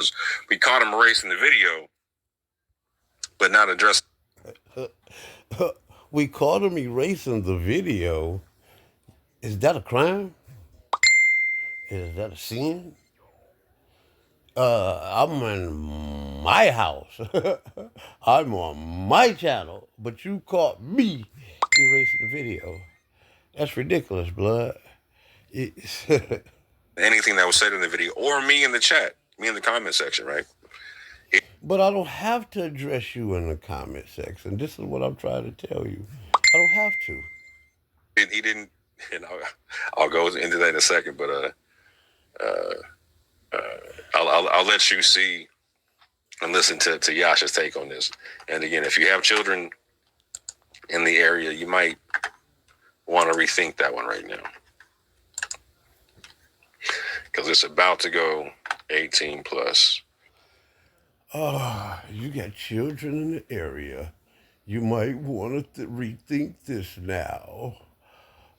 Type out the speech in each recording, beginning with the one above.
because we caught him erasing the video, but not addressing. We caught him erasing the video. Is that a crime? Is that a sin? I'm in my house. I'm on my channel, but you caught me erasing the video. That's ridiculous, blood. Anything that was said in the video, or me in the chat, me in the comment section, right? But I don't have to address you in the comment section. This is what I'm trying to tell you. I don't have to. He didn't, and I'll go into that in a second, but I'll let you see and listen to Yasha's take on this. And again, if you have children in the area, you might want to rethink that one right now, because it's about to go 18 plus. You got children in the area. You might want to rethink this now.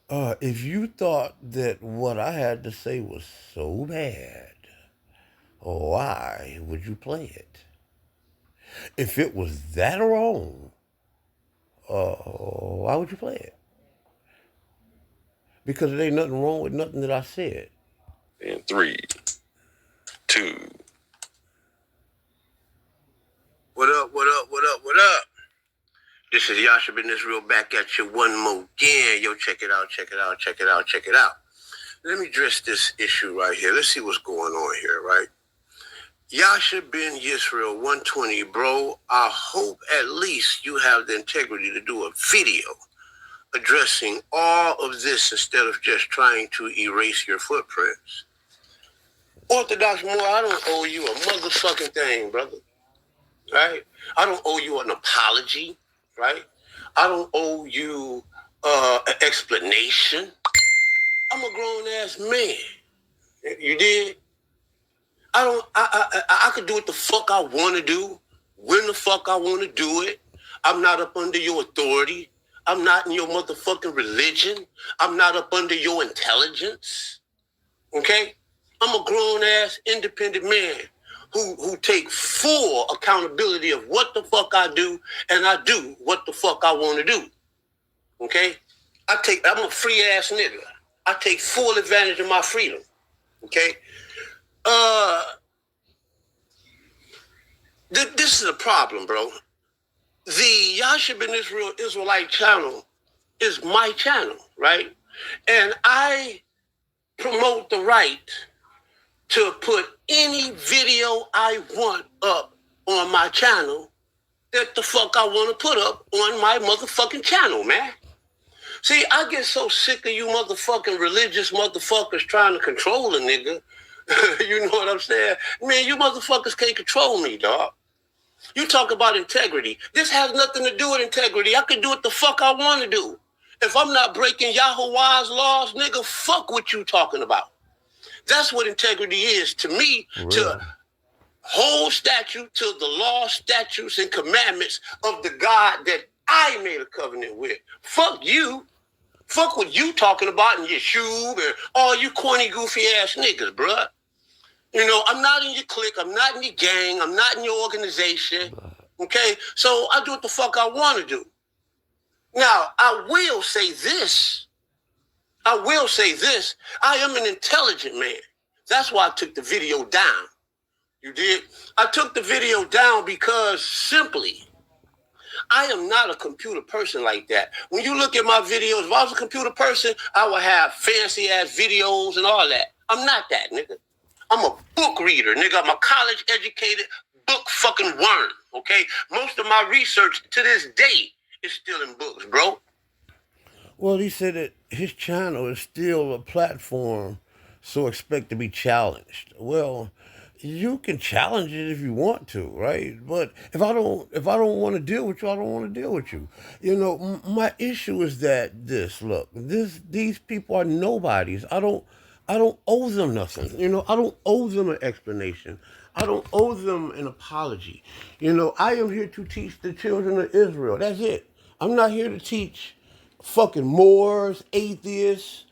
If you thought that what I had to say was so bad, why would you play it? If it was that wrong, why would you play it? Because there ain't nothing wrong with nothing that I said. In 3, 2. What up, what up, what up, what up? This is Yasha in Yisrael back at you one more again. Yo, check it out, check it out, check it out, check it out. Let me address this issue right here. Let's see what's going on here, right? Yasha bin Yisrael 120, bro. I hope at least you have the integrity to do a video addressing all of this instead of just trying to erase your footprints. Orthodox Moor, I don't owe you a motherfucking thing, brother. Right? I don't owe you an apology, right? I don't owe you an explanation. I'm a grown-ass man. You did? I could do what the fuck I want to do, when the fuck I want to do it. I'm not up under your authority. I'm not in your motherfucking religion. I'm not up under your intelligence. Okay? I'm a grown-ass, independent man who take full accountability of what the fuck I do, and I do what the fuck I want to do. Okay? I'm a free-ass nigga. I take full advantage of my freedom. Okay? This is a problem, bro. The Yasha bin Yisrael Israelite channel is my channel, right? And I promote the right to put any video I want up on my channel that the fuck I want to put up on my motherfucking channel, man. See, I get so sick of you motherfucking religious motherfuckers trying to control a nigga. You know what I'm saying? Man, you motherfuckers can't control me, dog. You talk about integrity. This has nothing to do with integrity. I can do what the fuck I want to do. If I'm not breaking Yahweh's laws, nigga, fuck what you talking about. That's what integrity is to me, really? To hold statute to the law, statutes, and commandments of the God that I made a covenant with. Fuck you. Fuck what you talking about in Yishub and all you corny, goofy ass niggas, bruh. You know, I'm not in your clique. I'm not in your gang. I'm not in your organization. Okay? So I do what the fuck I want to do. Now, I will say this. I am an intelligent man. That's why I took the video down. You did? I took the video down because simply, I am not a computer person like that. When you look at my videos, if I was a computer person, I would have fancy ass videos and all that. I'm not that, nigga. I'm a book reader, nigga. I'm a college educated book fucking worm, okay? Most of my research to this day is still in books, bro. Well, he said that his channel is still a platform, so expect to be challenged. Well, you can challenge it if you want to, right? But if I don't want to deal with you, I don't want to deal with you. You know, my issue is that these people are nobodies. I don't owe them nothing. You know, I don't owe them an explanation. I don't owe them an apology. You know, I am here to teach the children of Israel. That's it. I'm not here to teach fucking Moors, atheists,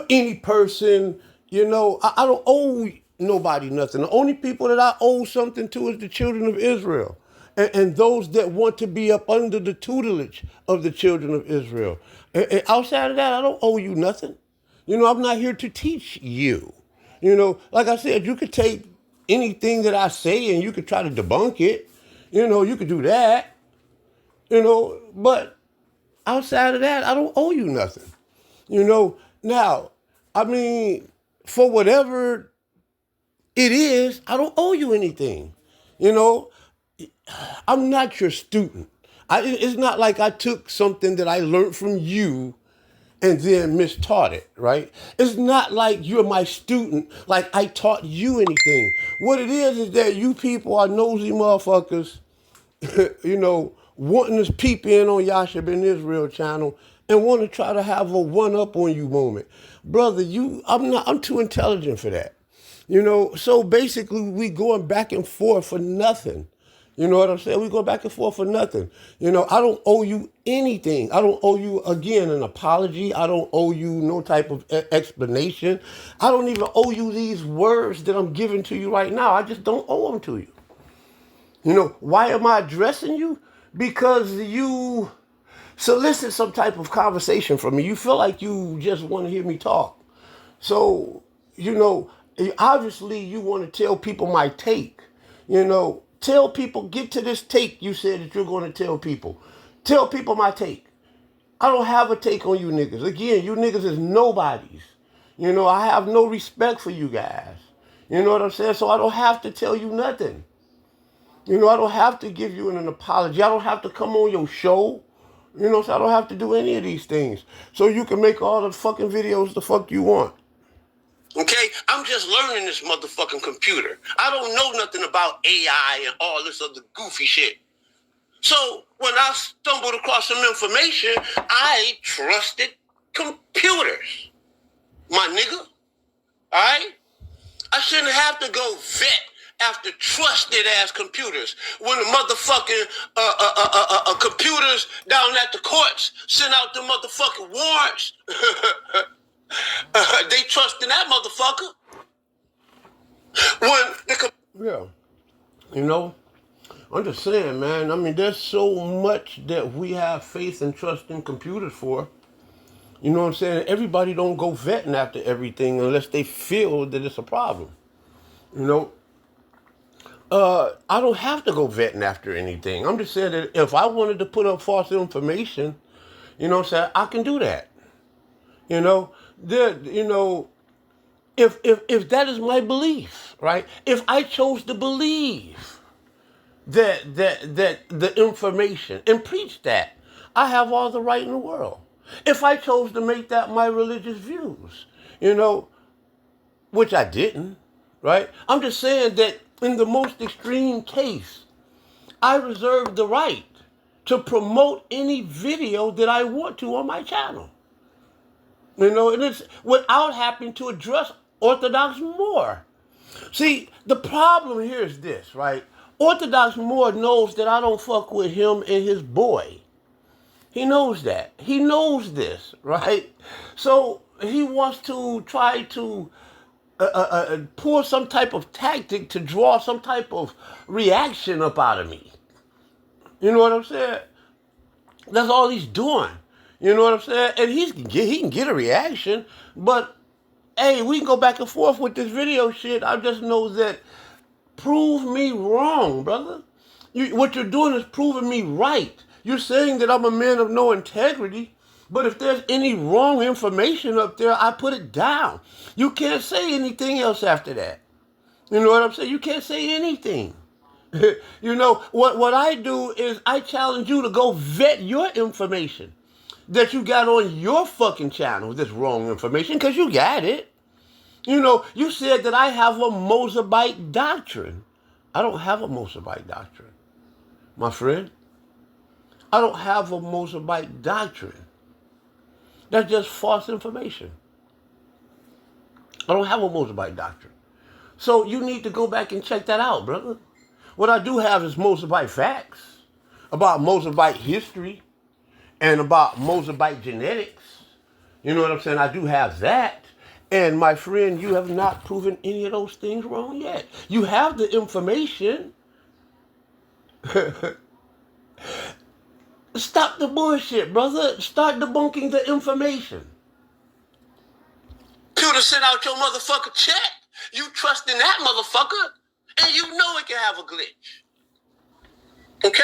any person. You know, I don't owe nobody nothing. The only people that I owe something to is the children of Israel. And those that want to be up under the tutelage of the children of Israel. And outside of that, I don't owe you nothing. I'm not here to teach you. Like I said, you could take anything that I say and you could try to debunk it. You could do that. But outside of that, I don't owe you nothing. Now, I mean, for whatever it is, I don't owe you anything. I'm not your student. It's not like I took something that I learned from you and then mistaught it, right? It's not like you're my student, like I taught you anything. What it is that you people are nosy motherfuckers, wanting to peep in on Yasha and Israel channel and want to try to have a one-up on you moment. Brother, I'm too intelligent for that. So basically we going back and forth for nothing. You know what I'm saying? We go back and forth for nothing. I don't owe you anything. I don't owe you, again, an apology. I don't owe you no type of explanation. I don't even owe you these words that I'm giving to you right now. I just don't owe them to you. Why am I addressing you? Because you solicit some type of conversation from me. You feel like you just want to hear me talk. So, obviously you want to tell people my take. Tell people, get to this take you said that you're going to tell people. Tell people my take. I don't have a take on you niggas. Again, you niggas is nobodies. I have no respect for you guys. You know what I'm saying? So I don't have to tell you nothing. I don't have to give you an apology. I don't have to come on your show. So I don't have to do any of these things. So you can make all the fucking videos the fuck you want. Okay? I'm just learning this motherfucking computer. I don't know nothing about AI and all this other goofy shit. So when I stumbled across some information, I trusted computers. My nigga. All right? I shouldn't have to go vet after trusted ass computers when the motherfucking computers down at the courts send out the motherfucking warrants. They trust in that motherfucker. I'm just saying, man. I mean, there's so much that we have faith and trust in computers for. You know what I'm saying? Everybody don't go vetting after everything unless they feel that it's a problem. I don't have to go vetting after anything. I'm just saying that if I wanted to put up false information, I can do that. If that is my belief, right? If I chose to believe that the information and preach that, I have all the right in the world. If I chose to make that my religious views, which I didn't, right? I'm just saying that in the most extreme case, I reserve the right to promote any video that I want to on my channel. And it's without having to address Orthodox Moor. See, the problem here is this, right? Orthodox Moor knows that I don't fuck with him and his boy. He knows that. He knows this, right? So he wants to try to pull some type of tactic to draw some type of reaction up out of me. You know what I'm saying? That's all he's doing. You know what I'm saying? And he can get a reaction, but hey, we can go back and forth with this video shit. I just know that prove me wrong, brother. What you're doing is proving me right. You're saying that I'm a man of no integrity, but if there's any wrong information up there, I put it down. You can't say anything else after that. You know what I'm saying? You can't say anything. What I do is I challenge you to go vet your information that you got on your fucking channel, this wrong information, because you got it. You said that I have a Mosabite doctrine. I don't have a Mosabite doctrine, my friend. I don't have a Mosabite doctrine. That's just false information. I don't have a Mosabite doctrine. So you need to go back and check that out, brother. What I do have is Mosabite facts about Mosabite history and about Mosabite genetics. You know what I'm saying? I do have that. And my friend, you have not proven any of those things wrong yet. You have the information. Stop the bullshit, brother. Start debunking the information. Computer sent out your motherfucker check. You trust in that mother,fucker, and you know it can have a glitch. Okay?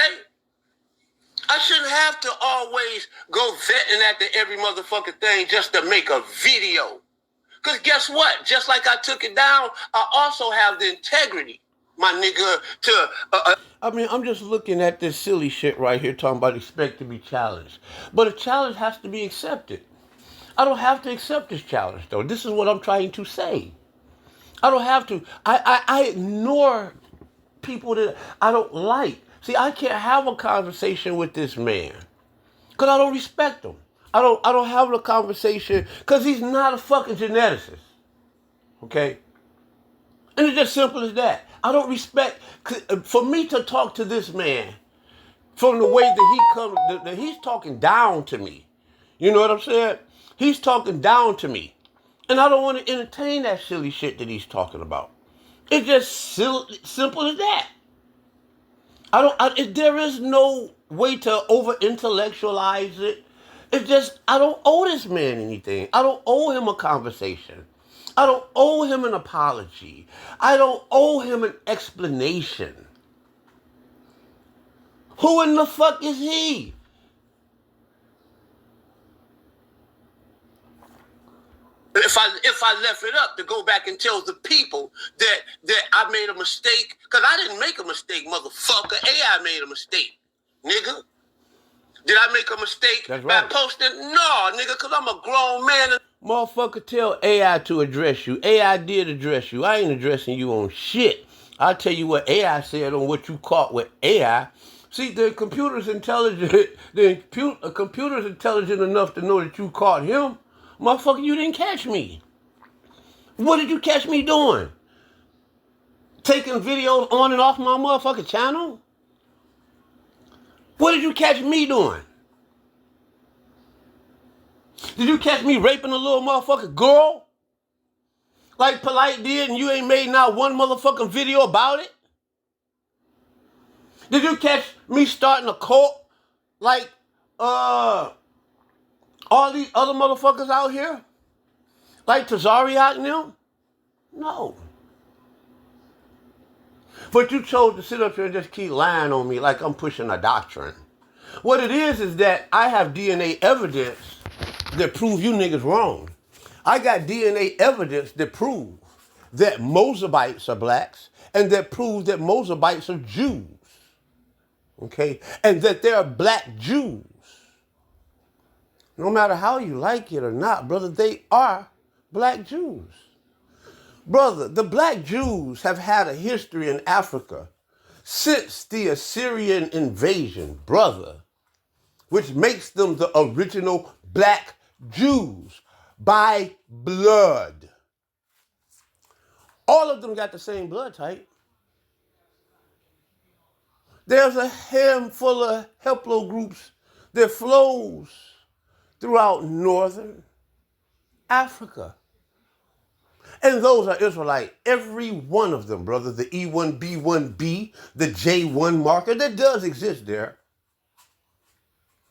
I shouldn't have to always go vetting after every motherfucking thing just to make a video. Because guess what? Just like I took it down, I also have the integrity, my nigga, to... I mean, I'm just looking at this silly shit right here talking about expect to be challenged. But a challenge has to be accepted. I don't have to accept this challenge, though. This is what I'm trying to say. I don't have to. I ignore people that I don't like. See, I can't have a conversation with this man because I don't respect him. I don't have a conversation because he's not a fucking geneticist. Okay? And it's just simple as that. I don't respect, for me to talk to this man from the way that he comes, that he's talking down to me. You know what I'm saying? He's talking down to me. And I don't want to entertain that silly shit that he's talking about. It's just simple as that. There is no way to over-intellectualize it. It's just, I don't owe this man anything. I don't owe him a conversation. I don't owe him an apology. I don't owe him an explanation. Who in the fuck is he? If I left it up to go back and tell the people that I made a mistake, because I didn't make a mistake, motherfucker. AI made a mistake, nigga. Did I make a mistake by posting? No, nigga, because I'm a grown man. Motherfucker, tell AI to address you. AI did address you. I ain't addressing you on shit. I'll tell you what AI said on what you caught with AI. See, the computer's intelligent. The computer's intelligent enough to know that you caught him. Motherfucker, you didn't catch me. What did you catch me doing? Taking videos on and off my motherfucking channel? What did you catch me doing? Did you catch me raping a little motherfucking girl? Like Polite did and you ain't made not one motherfucking video about it? Did you catch me starting a cult like all these other motherfuckers out here? Like Tazariot and them? No. But you chose to sit up here and just keep lying on me like I'm pushing a doctrine. What it is that I have DNA evidence that prove you niggas wrong. I got DNA evidence that prove that Mozabites are blacks and that prove that Mozabites are Jews. Okay? And that they're black Jews. No matter how you like it or not, brother, they are black Jews. Brother, the black Jews have had a history in Africa since the Assyrian invasion, brother, which makes them the original black Jews by blood. All of them got the same blood type. There's a handful of haplogroups that flows throughout northern Africa. And those are Israelite. Every one of them, brother. The E1B1B, the J1 marker, that does exist there.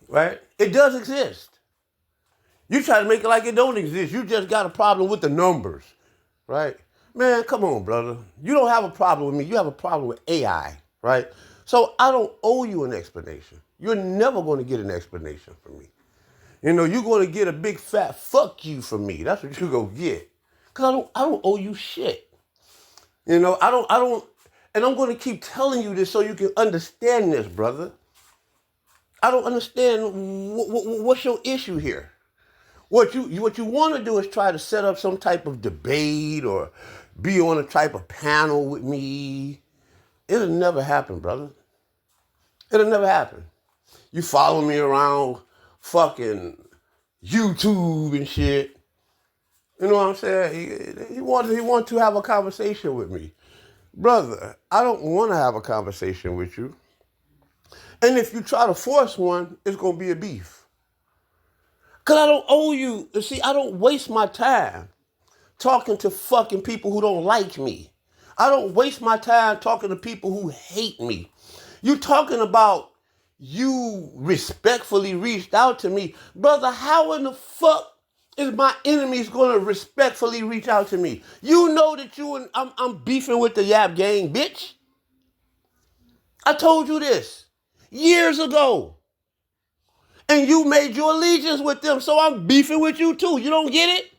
Right? It does exist. You try to make it like it don't exist. You just got a problem with the numbers. Right? Man, come on, brother. You don't have a problem with me. You have a problem with AI. Right? So I don't owe you an explanation. You're never going to get an explanation from me. You know, you're going to get a big fat fuck you from me. That's what you're going to get. Because I don't owe you shit. You know, I don't, and I'm going to keep telling you this so you can understand this, brother. I don't understand what's your issue here. What you want to do is try to set up some type of debate or be on a type of panel with me. It'll never happen, brother. It'll never happen. You follow me around fucking YouTube and shit. You know what I'm saying? He wanted to have a conversation with me. Brother, I don't want to have a conversation with you. And if you try to force one, it's going to be a beef. Because I don't owe you. See, I don't waste my time talking to fucking people who don't like me. I don't waste my time talking to people who hate me. You talking about you respectfully reached out to me. Brother, how in the fuck is my enemies going to respectfully reach out to me? You know that I'm beefing with the Yap Gang, bitch. I told you this years ago. And you made your allegiance with them, so I'm beefing with you too. You don't get it?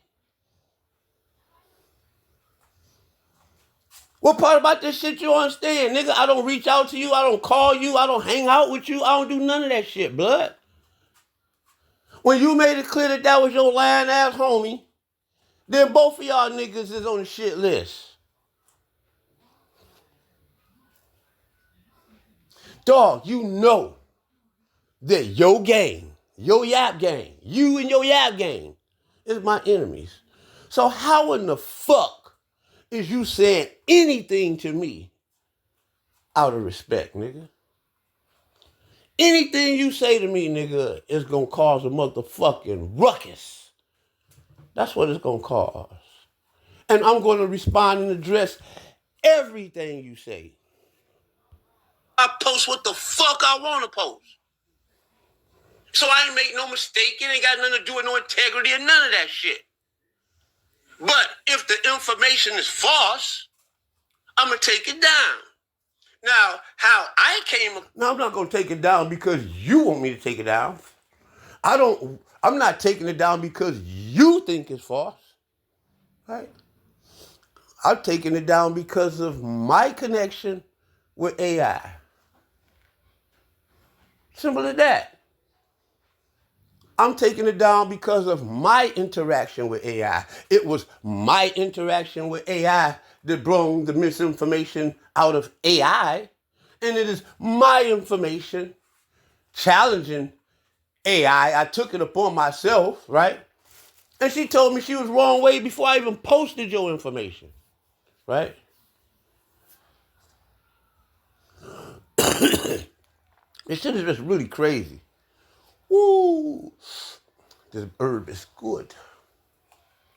What part about this shit you understand, nigga? I don't reach out to you. I don't call you. I don't hang out with you. I don't do none of that shit, blood. When you made it clear that that was your lying ass homie, then both of y'all niggas is on the shit list. Dog, you know that your gang, your Yap Gang, you and your Yap Gang is my enemies. So how in the fuck is you saying anything to me out of respect, nigga? Anything you say to me, nigga, is gonna cause a motherfucking ruckus. That's what it's gonna cause. And I'm gonna respond and address everything you say. I post what the fuck I want to post. So I ain't make no mistake. It ain't got nothing to do with no integrity or none of that shit. But if the information is false, I'm going to take it down. Now, how I came... Now, I'm not going to take it down because you want me to take it down. I'm not taking it down because you think it's false. Right? I'm taking it down because of my connection with AI. Simple as that. I'm taking it down because of my interaction with AI. It was my interaction with AI that brought the misinformation out of AI. And it is my information challenging AI. I took it upon myself, right? And she told me she was wrong way before I even posted your information, right? This shit is just really crazy. Woo! This herb is good.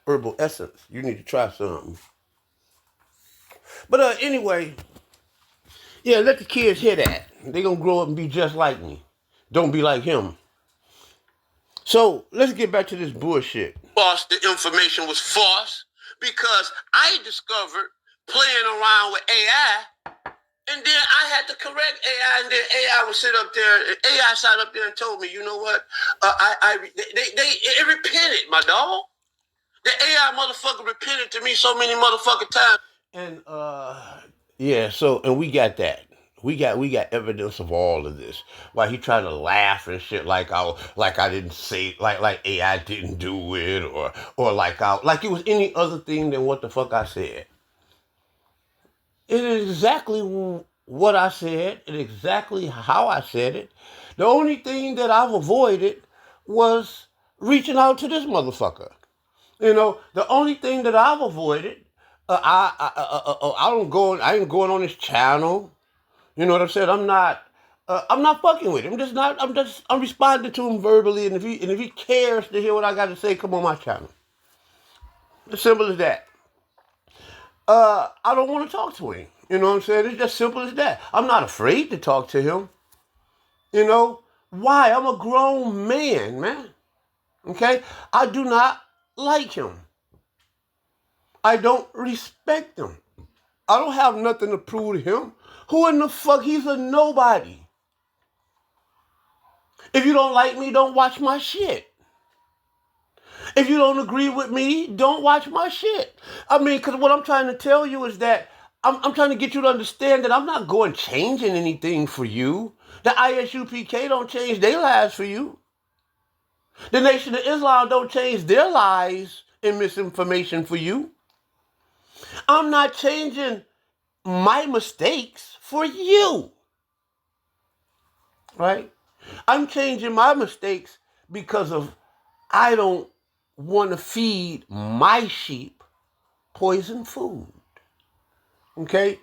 Herbal essence. You need to try something. But anyway, yeah, let the kids hear that. They gonna grow up and be just like me. Don't be like him. So let's get back to this bullshit. False, the information was false because I discovered playing around with AI. And then I had to correct AI, and then AI would sit up there. AI sat up there and told me, you know what? It repented, my dog. The AI motherfucker repented to me so many motherfucking times. And yeah, and we got that. We got evidence of all of this. Why he tried to laugh and shit like I didn't say like AI didn't do it or like it was any other thing than what the fuck I said. It is exactly what I said and exactly how I said it. The only thing that I've avoided was reaching out to this motherfucker. You know, the only thing that I've avoided, I ain't going on his channel. You know what I'm saying? I'm not fucking with him. I'm responding to him verbally, and if he cares to hear what I got to say, come on my channel. As simple as that. I don't want to talk to him. You know what I'm saying? It's just simple as that. I'm not afraid to talk to him. You know? Why? I'm a grown man. Okay? I do not like him. I don't respect him. I don't have nothing to prove to him. Who in the fuck? He's a nobody. If you don't like me, don't watch my shit. If you don't agree with me, don't watch my shit. I mean, because what I'm trying to tell you is that I'm trying to get you to understand that I'm not going changing anything for you. The ISUPK don't change their lives for you. The Nation of Islam don't change their lies and misinformation for you. I'm not changing my mistakes for you. Right? I'm changing my mistakes because of I don't want to feed my sheep poison food. Okay?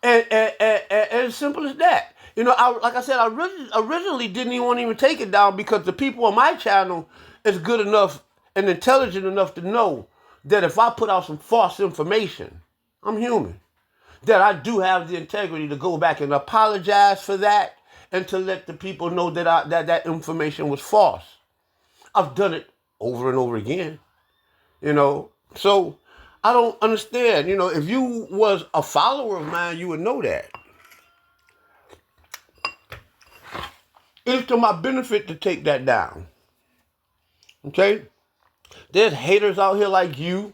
And as simple as that. You know, like I said, I originally didn't even want to take it down because the people on my channel is good enough and intelligent enough to know that if I put out some false information, I'm human, that I do have the integrity to go back and apologize for that and to let the people know that that information was false. I've done it over and over again, So I don't understand. If you was a follower of mine, you would know that. It's to my benefit to take that down. Okay? There's haters out here like you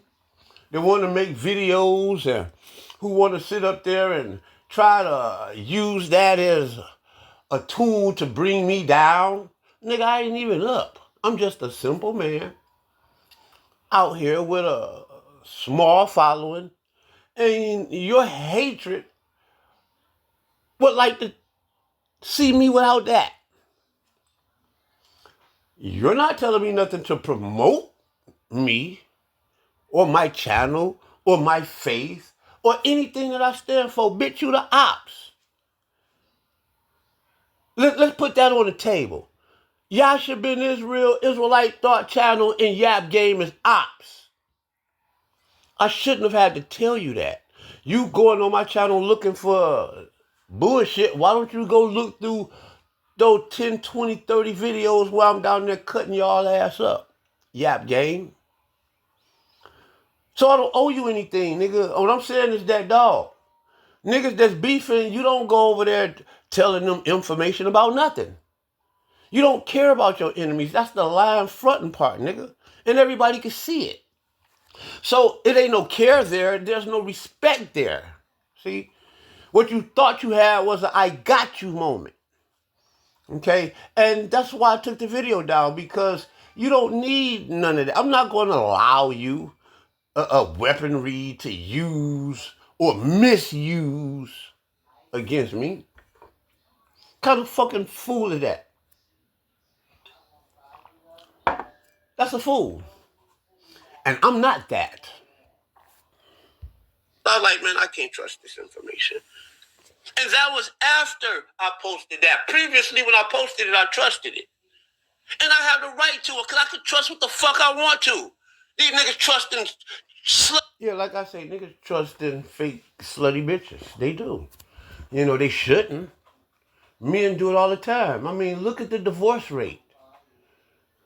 that want to make videos and who want to sit up there and try to use that as a tool to bring me down. Nigga, I ain't even up. I'm just a simple man out here with a small following. And your hatred would like to see me without that. You're not telling me nothing to promote me or my channel or my faith or anything that I stand for. Bitch, you the ops. Let's put that on the table. Yasha Ben Israel, Israelite Thought Channel, and Yap Game is ops. I shouldn't have had to tell you that. You going on my channel looking for bullshit. Why don't you go look through those 10, 20, 30 videos where I'm down there cutting y'all ass up? Yap Game. So I don't owe you anything, nigga. What I'm saying is that, dog, niggas that's beefing, you don't go over there telling them information about nothing. You don't care about your enemies. That's the lying fronting part, nigga. And everybody can see it. So it ain't no care there. There's no respect there. See? What you thought you had was an I got you moment. Okay? And that's why I took the video down, because you don't need none of that. I'm not going to allow you a weaponry to use or misuse against me. What kind of fucking fool is that? That's a fool. And I'm not that. I was like, man, I can't trust this information. And that was after I posted that. Previously, when I posted it, I trusted it. And I have the right to it, because I can trust what the fuck I want to. These niggas trusting Yeah, like I say, niggas trust in fake slutty bitches. They do. They shouldn't. Men do it all the time. I mean, look at the divorce rate.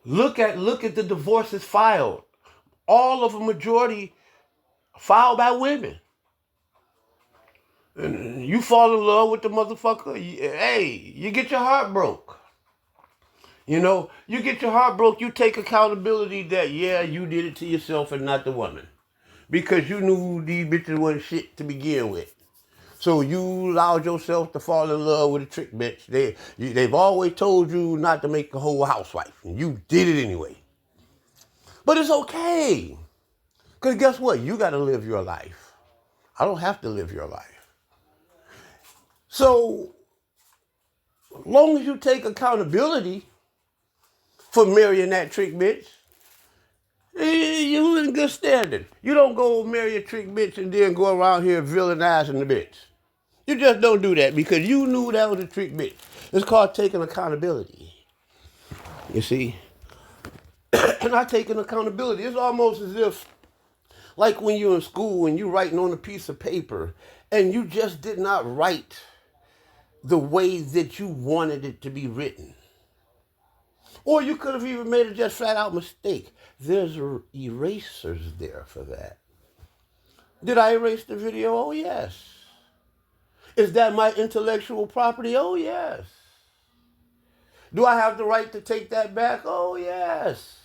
Look at the divorces filed. All of a majority filed by women. And you fall in love with the motherfucker, hey, you get your heart broke. You get your heart broke, you take accountability that, yeah, you did it to yourself and not the woman. Because you knew these bitches wasn't shit to begin with. So you allowed yourself to fall in love with a trick bitch. They've always told you not to make a whole housewife. And you did it anyway. But it's okay. Because guess what? You got to live your life. I don't have to live your life. So, long as you take accountability for marrying that trick bitch, you in good standing. You don't go marry a trick bitch and then go around here villainizing the bitch. You just don't do that because you knew that was a trick bitch. It's called taking accountability. You see? Not taking accountability. It's almost as if, like when you're in school and you're writing on a piece of paper and you just did not write the way that you wanted it to be written. Or you could have even made a just flat out mistake. There's erasers there for that. Did I erase the video? Oh, yes. Is that my intellectual property? Oh, yes. Do I have the right to take that back? Oh, yes.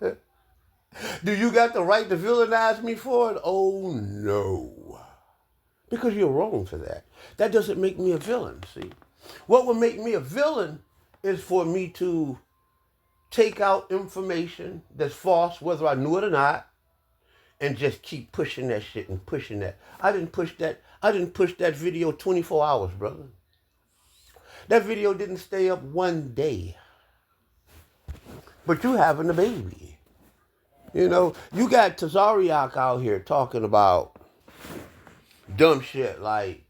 Do you got the right to villainize me for it? Oh, no. Because you're wrong for that. That doesn't make me a villain, see? What would make me a villain is for me to take out information that's false, whether I knew it or not, and just keep pushing that shit and pushing that. I didn't push that video 24 hours, brother. That video didn't stay up one day. But you having a baby. You got Tazariak out here talking about dumb shit like,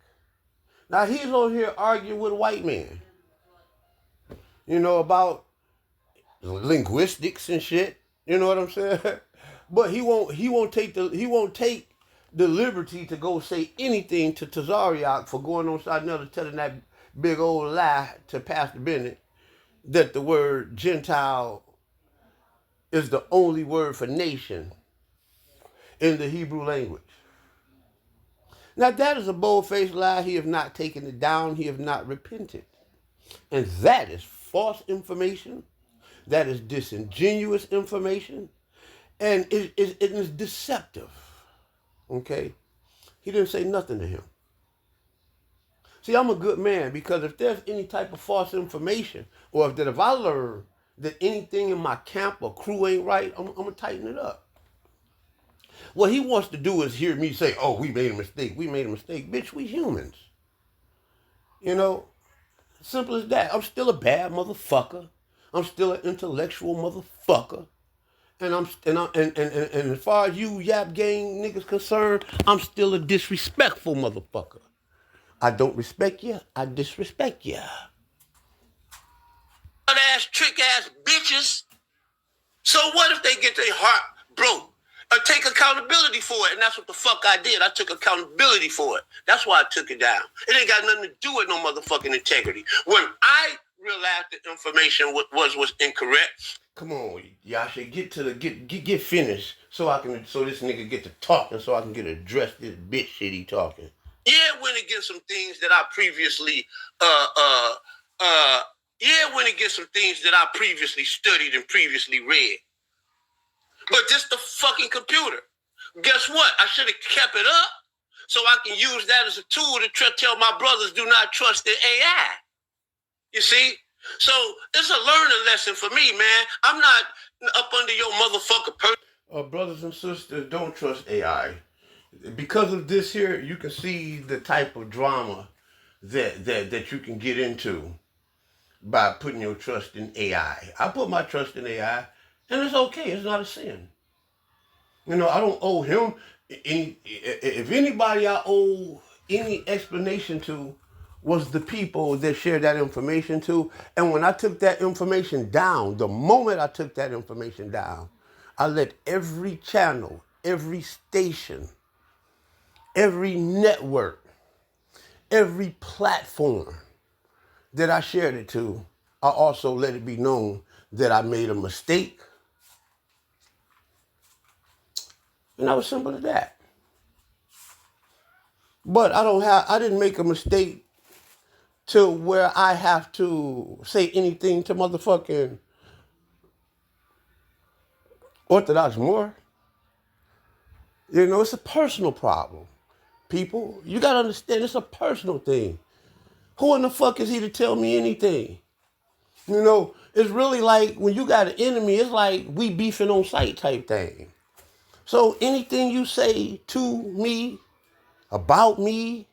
now he's on here arguing with a white man, about linguistics and shit. You know what I'm saying? But he won't take the liberty to go say anything to Tazariak for going on side another telling that big old lie to Pastor Bennett that the word Gentile is the only word for nation in the Hebrew language. Now that is a bold-faced lie. He have not taken it down. He have not repented. And that is false information. That is disingenuous information. And it is deceptive. Okay? He didn't say nothing to him. See, I'm a good man because if there's any type of false information, or if I learn that anything in my camp or crew ain't right, I'm going to tighten it up. What he wants to do is hear me say, oh, we made a mistake. We made a mistake. Bitch, we humans. You know, simple as that. I'm still a bad motherfucker. I'm still an intellectual motherfucker. And as far as you Yap Gang niggas concerned, I'm still a disrespectful motherfucker. I don't respect you. I disrespect you. Ass trick ass bitches. So what if they get their heart broke? Or take accountability for it, and that's what the fuck I did. I took accountability for it. That's why I took it down. It ain't got nothing to do with no motherfucking integrity. When I realized the information was incorrect. Come on, Yasha, get finished so this nigga get to talking so I can get addressed this bitch shit he talking. Yeah, went against some things that I previously studied and previously read. But this the fucking computer. Guess what? I should have kept it up so I can use that as a tool to tell my brothers do not trust the AI. You see? So it's a learning lesson for me, man. I'm not up under your motherfucker person. Brothers and sisters, don't trust AI. Because of this here, you can see the type of drama that you can get into by putting your trust in AI. I put my trust in AI. And it's okay. It's not a sin. You know, I don't owe him any. If anybody I owe any explanation to was the people that shared that information to. And when I took that information down, the moment I took that information down, I let every channel, every station, every network, every platform that I shared it to, I also let it be known that I made a mistake. And that was simple as that. But I didn't make a mistake to where I have to say anything to motherfucking Orthodox Moor. You know, it's a personal problem. People, you gotta understand it's a personal thing. Who in the fuck is he to tell me anything? You know, it's really like when you got an enemy, it's like we beefing on sight type thing. So anything you say to me, about me,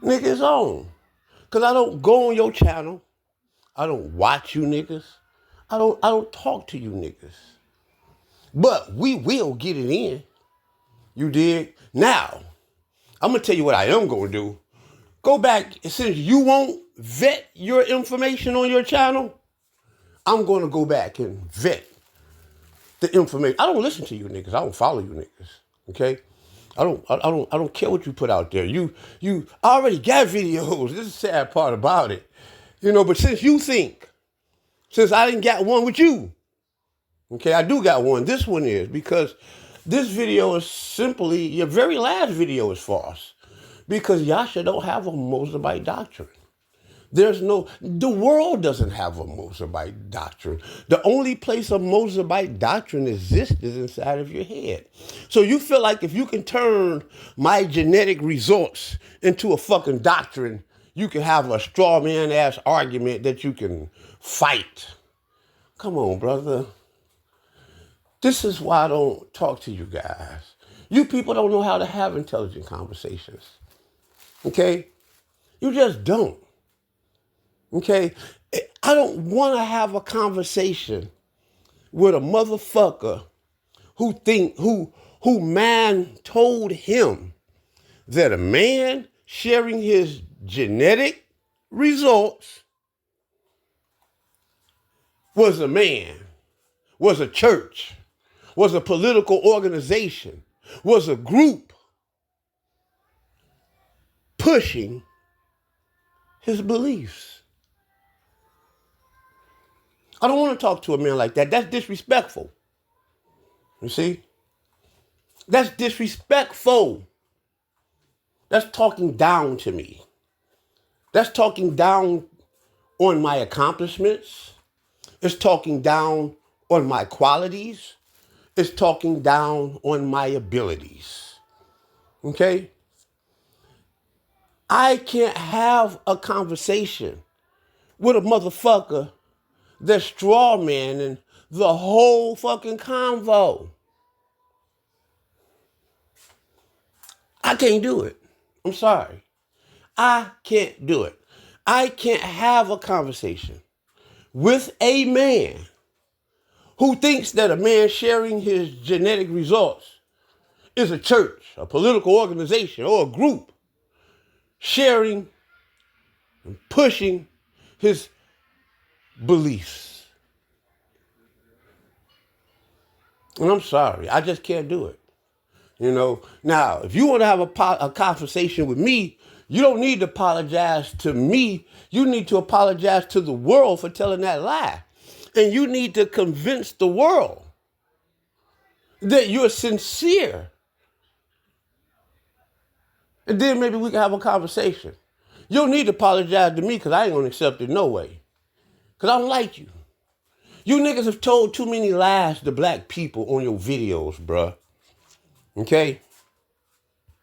nigga, is on. Because I don't go on your channel. I don't watch you niggas. I don't talk to you niggas. But we will get it in. You dig? Now, I'm going to tell you what I am going to do. Go back, since you won't vet your information on your channel, I'm going to go back and vet the information. I don't listen to you niggas. I don't follow you niggas. Okay? I don't care what you put out there. You I already got videos. This is the sad part about it. You know, but since I didn't got one with you, okay, I do got one. This one is because this video is simply, your very last video is false. Because Yasha don't have a Mosabite doctrine. The world doesn't have a Mosabite doctrine. The only place a Mosabite doctrine exists is inside of your head. So you feel like if you can turn my genetic results into a fucking doctrine, you can have a straw man ass argument that you can fight. Come on, brother. This is why I don't talk to you guys. You people don't know how to have intelligent conversations. Okay? You just don't. Okay? I don't want to have a conversation with a motherfucker who man told him that a man sharing his genetic results was a man, was a church, was a political organization, was a group pushing his beliefs. I don't want to talk to a man like that. That's disrespectful. You see? That's disrespectful. That's talking down to me. That's talking down on my accomplishments. It's talking down on my qualities. It's talking down on my abilities. Okay? I can't have a conversation with a motherfucker that's straw manning the whole fucking convo. I can't do it. I'm sorry. I can't do it. I can't have a conversation with a man who thinks that a man sharing his genetic results is a church, a political organization, or a group sharing and pushing his beliefs. And I'm sorry, I just can't do it. You know, now, if you want to have a conversation with me, you don't need to apologize to me. You need to apologize to the world for telling that lie. And you need to convince the world that you're sincere. And then maybe we can have a conversation. You don't need to apologize to me because I ain't going to accept it no way. Because I don't like you. You niggas have told too many lies to black people on your videos, bruh. Okay?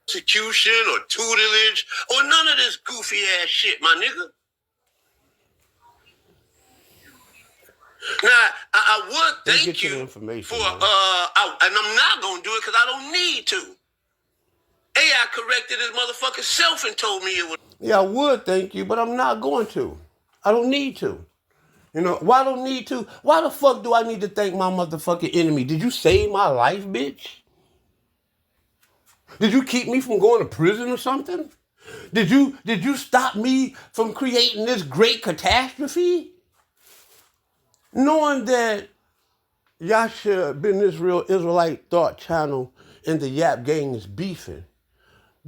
Execution or tutelage or none of this goofy ass shit, my nigga. Now, I would thank you for, and I'm not going to do it because I don't need to. AI corrected his motherfucking self and told me it was. Yeah, I would thank you, but I'm not going to. I don't need to. You know, why I don't need to? Why the fuck do I need to thank my motherfucking enemy? Did you save my life, bitch? Did you keep me from going to prison or something? Did you stop me from creating this great catastrophe? Knowing that Yasha been this real Israelite thought channel and the Yap Gang is beefing,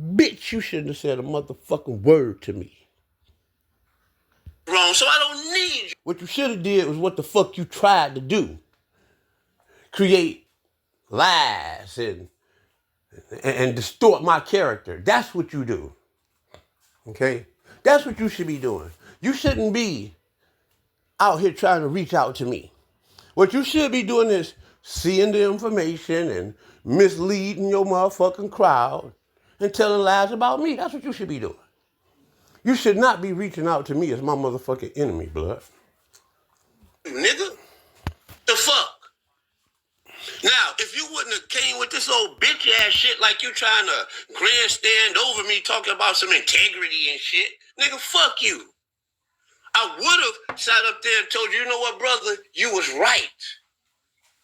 bitch, you shouldn't have said a motherfucking word to me. Wrong, so I don't need you. What you should have did was what the fuck you tried to do. Create lies and distort my character. That's what you do. Okay? That's what you should be doing. You shouldn't be out here trying to reach out to me. What you should be doing is seeing the information and misleading your motherfucking crowd and telling lies about me. That's what you should be doing. You should not be reaching out to me as my motherfucking enemy, blood. Nigga, the fuck? Now, if you wouldn't have came with this old bitch ass shit like you trying to grandstand over me talking about some integrity and shit, nigga, fuck you. I would have sat up there and told you, you know what, brother, you was right.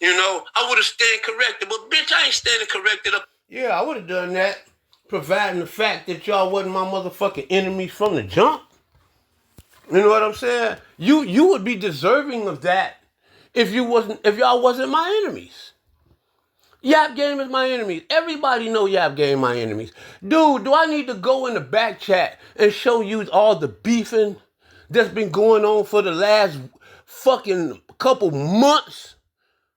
You know, I would have stand corrected, but bitch, I ain't standing corrected up. Yeah, I would have done that, providing the fact that y'all wasn't my motherfucking enemies from the jump. You know what I'm saying? You would be deserving of that if y'all wasn't my enemies. Yap Game is my enemies. Everybody know Yap Game my enemies. Dude, do I need to go in the back chat and show you all the beefing that's been going on for the last fucking couple months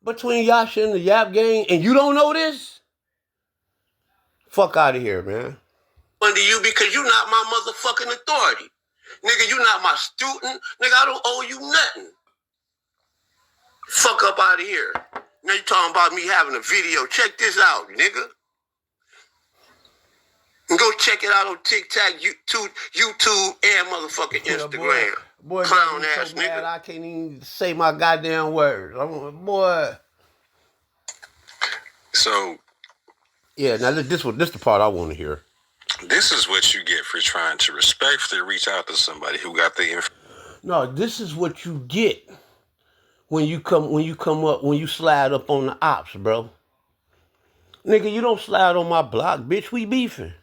between Yasha and the Yap Gang, and you don't know this? Fuck out of here, man. Under you because you're not my motherfucking authority. Nigga, you're not my student. Nigga, I don't owe you nothing. Fuck up out of here. Now you talking about me having a video. Check this out, nigga. And go check it out on TikTok, YouTube, and motherfucking Instagram. Boy, clown so ass mad nigga. I can't even say my goddamn words. Boy. So, yeah, now this the part I want to hear. This is what you get for trying to respectfully reach out to somebody who got the information. No, this is what you get when you slide up on the ops, bro. Nigga, you don't slide on my block, bitch. We beefing.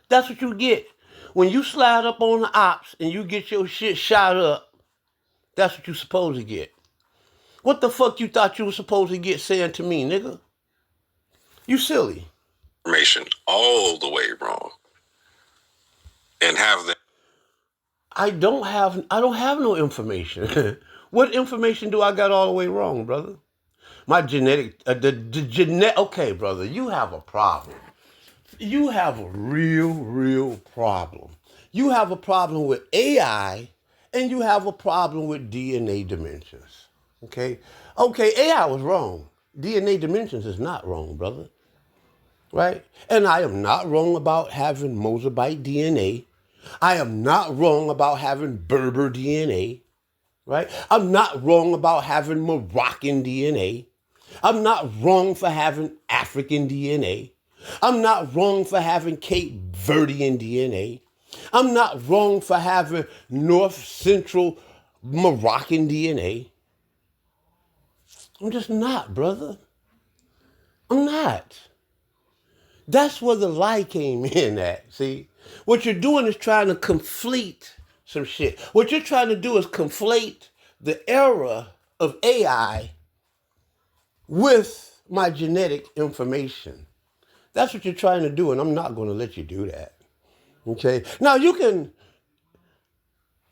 That's what you get. When you slide up on the ops and you get your shit shot up, that's what you supposed to get. What the fuck you thought you were supposed to get saying to me, nigga? You silly. Information all the way wrong. And have them. I don't have no information. What information do I got all the way wrong, brother? My genetic, okay, brother, you have a problem. You have a real problem. You have a problem with AI, and you have a problem with DNA dimensions. Okay, AI was wrong. DNA dimensions is not wrong, brother. Right? And I am not wrong about having Mozabite DNA. I am not wrong about having Berber DNA. Right? I'm not wrong about having Moroccan DNA. I'm not wrong for having African DNA. I'm not wrong for having Cape Verdean DNA. I'm not wrong for having North Central Moroccan DNA. I'm just not, brother. I'm not. That's where the lie came in at, see? What you're doing is trying to conflate some shit. What you're trying to do is conflate the era of AI with my genetic information. That's what you're trying to do, and I'm not going to let you do that. Okay? Now, you can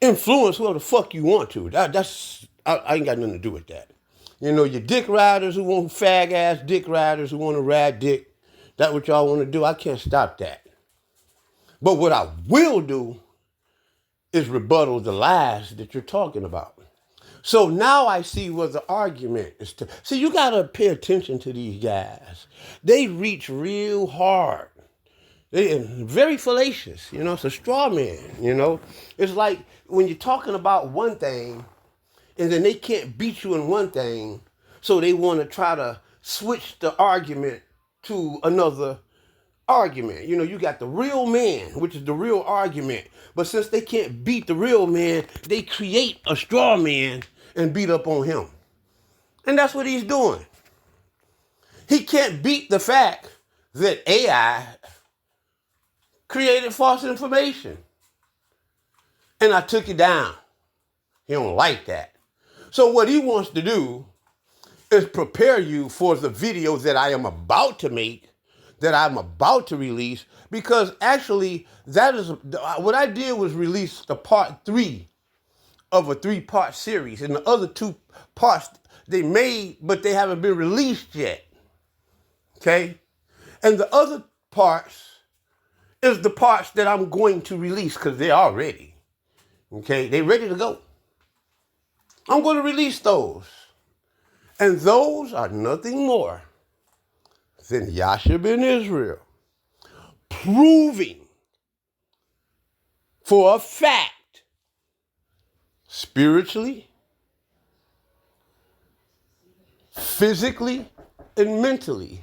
influence whoever the fuck you want to. I ain't got nothing to do with that. You know, your dick riders who want fag-ass dick riders who want to ride dick, that's what y'all want to do. I can't stop that. But what I will do is rebuttal the lies that you're talking about. So now I see what the argument is to. See, you got to pay attention to these guys. They reach real hard. They're very fallacious. You know, it's a straw man, you know. It's like when you're talking about one thing and then they can't beat you in one thing, so they want to try to switch the argument to another argument. You know, you got the real man, which is the real argument. But since they can't beat the real man, they create a straw man and beat up on him. And that's what he's doing. He can't beat the fact that AI created false information. And I took it down. He don't like that. So what he wants to do is prepare you for the video that I am about to make, that I'm about to release, because actually that is what I did was release the part 3 of a 3-part series, and the other 2 parts they made, but they haven't been released yet. Okay? And the other parts is the parts that I'm going to release because they are ready. Okay? They're ready to go. I'm going to release those. And those are nothing more than Yasha ben Israel proving for a fact, spiritually, physically, and mentally,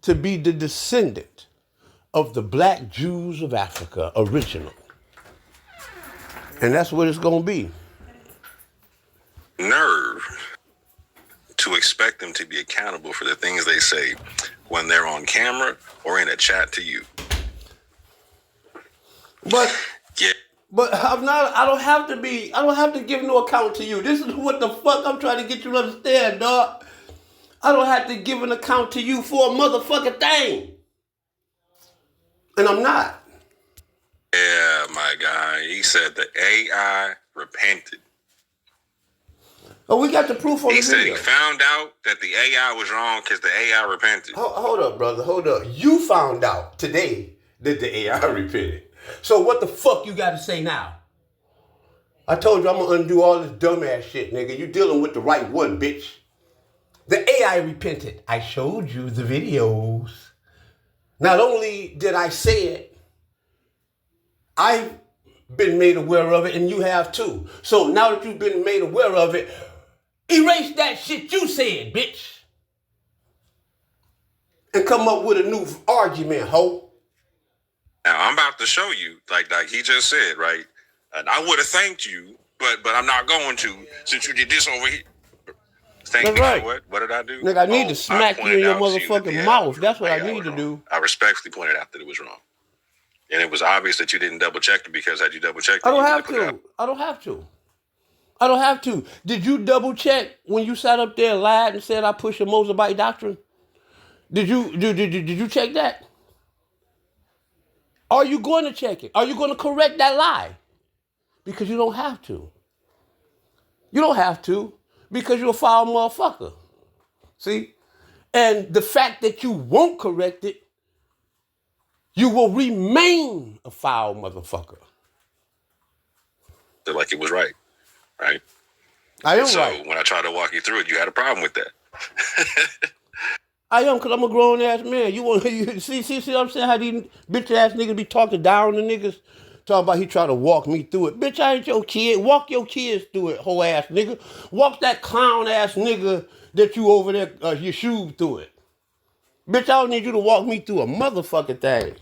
to be the descendant of the black Jews of Africa, original. And that's what it's going to be. Nerve to expect them to be accountable for the things they say when they're on camera or in a chat to you. But yeah. But I don't have to give no account to you. This is what the fuck I'm trying to get you to understand, dog. I don't have to give an account to you for a motherfucking thing. And I'm not. Yeah, my guy. He said the AI repented. Oh, we got the proof on the video. He said he found out that the AI was wrong because the AI repented. Hold up, brother. Hold up. You found out today that the AI repented. So what the fuck you got to say now? I told you I'm going to undo all this dumbass shit, nigga. You dealing with the right one, bitch. The AI repented. I showed you the videos. Not only did I say it, I've been made aware of it, and you have too. So now that you've been made aware of it, erase that shit you said, bitch. And come up with a new argument, ho. Now, I'm about to show you, like he just said, right? And I would have thanked you, but I'm not going to, since you did this over here. Thank you. Right. What did I do? Nigga, I need to smack you in your motherfucking mouth. That's what I need to do. I respectfully pointed out that it was wrong. And it was obvious that you didn't double check it, because had you double checked it, I don't have to. I don't have to. Did you double check when you sat up there and lied and said I push a Mosabite doctrine? Did you check that? Are you going to check it? Are you going to correct that lie? Because you don't have to. You don't have to because you're a foul motherfucker. See? And the fact that you won't correct it, you will remain a foul motherfucker. Feel like it was right, right? I am so right. When I tried to walk you through it, you had a problem with that. I am, because I'm a grown ass man. You want see what I'm saying? How these bitch ass niggas be talking down to niggas? Talking about he trying to walk me through it. Bitch, I ain't your kid. Walk your kids through it, hoe ass nigga. Walk that clown ass nigga that you over there, Yashub, through it. Bitch, I don't need you to walk me through a motherfucking thing.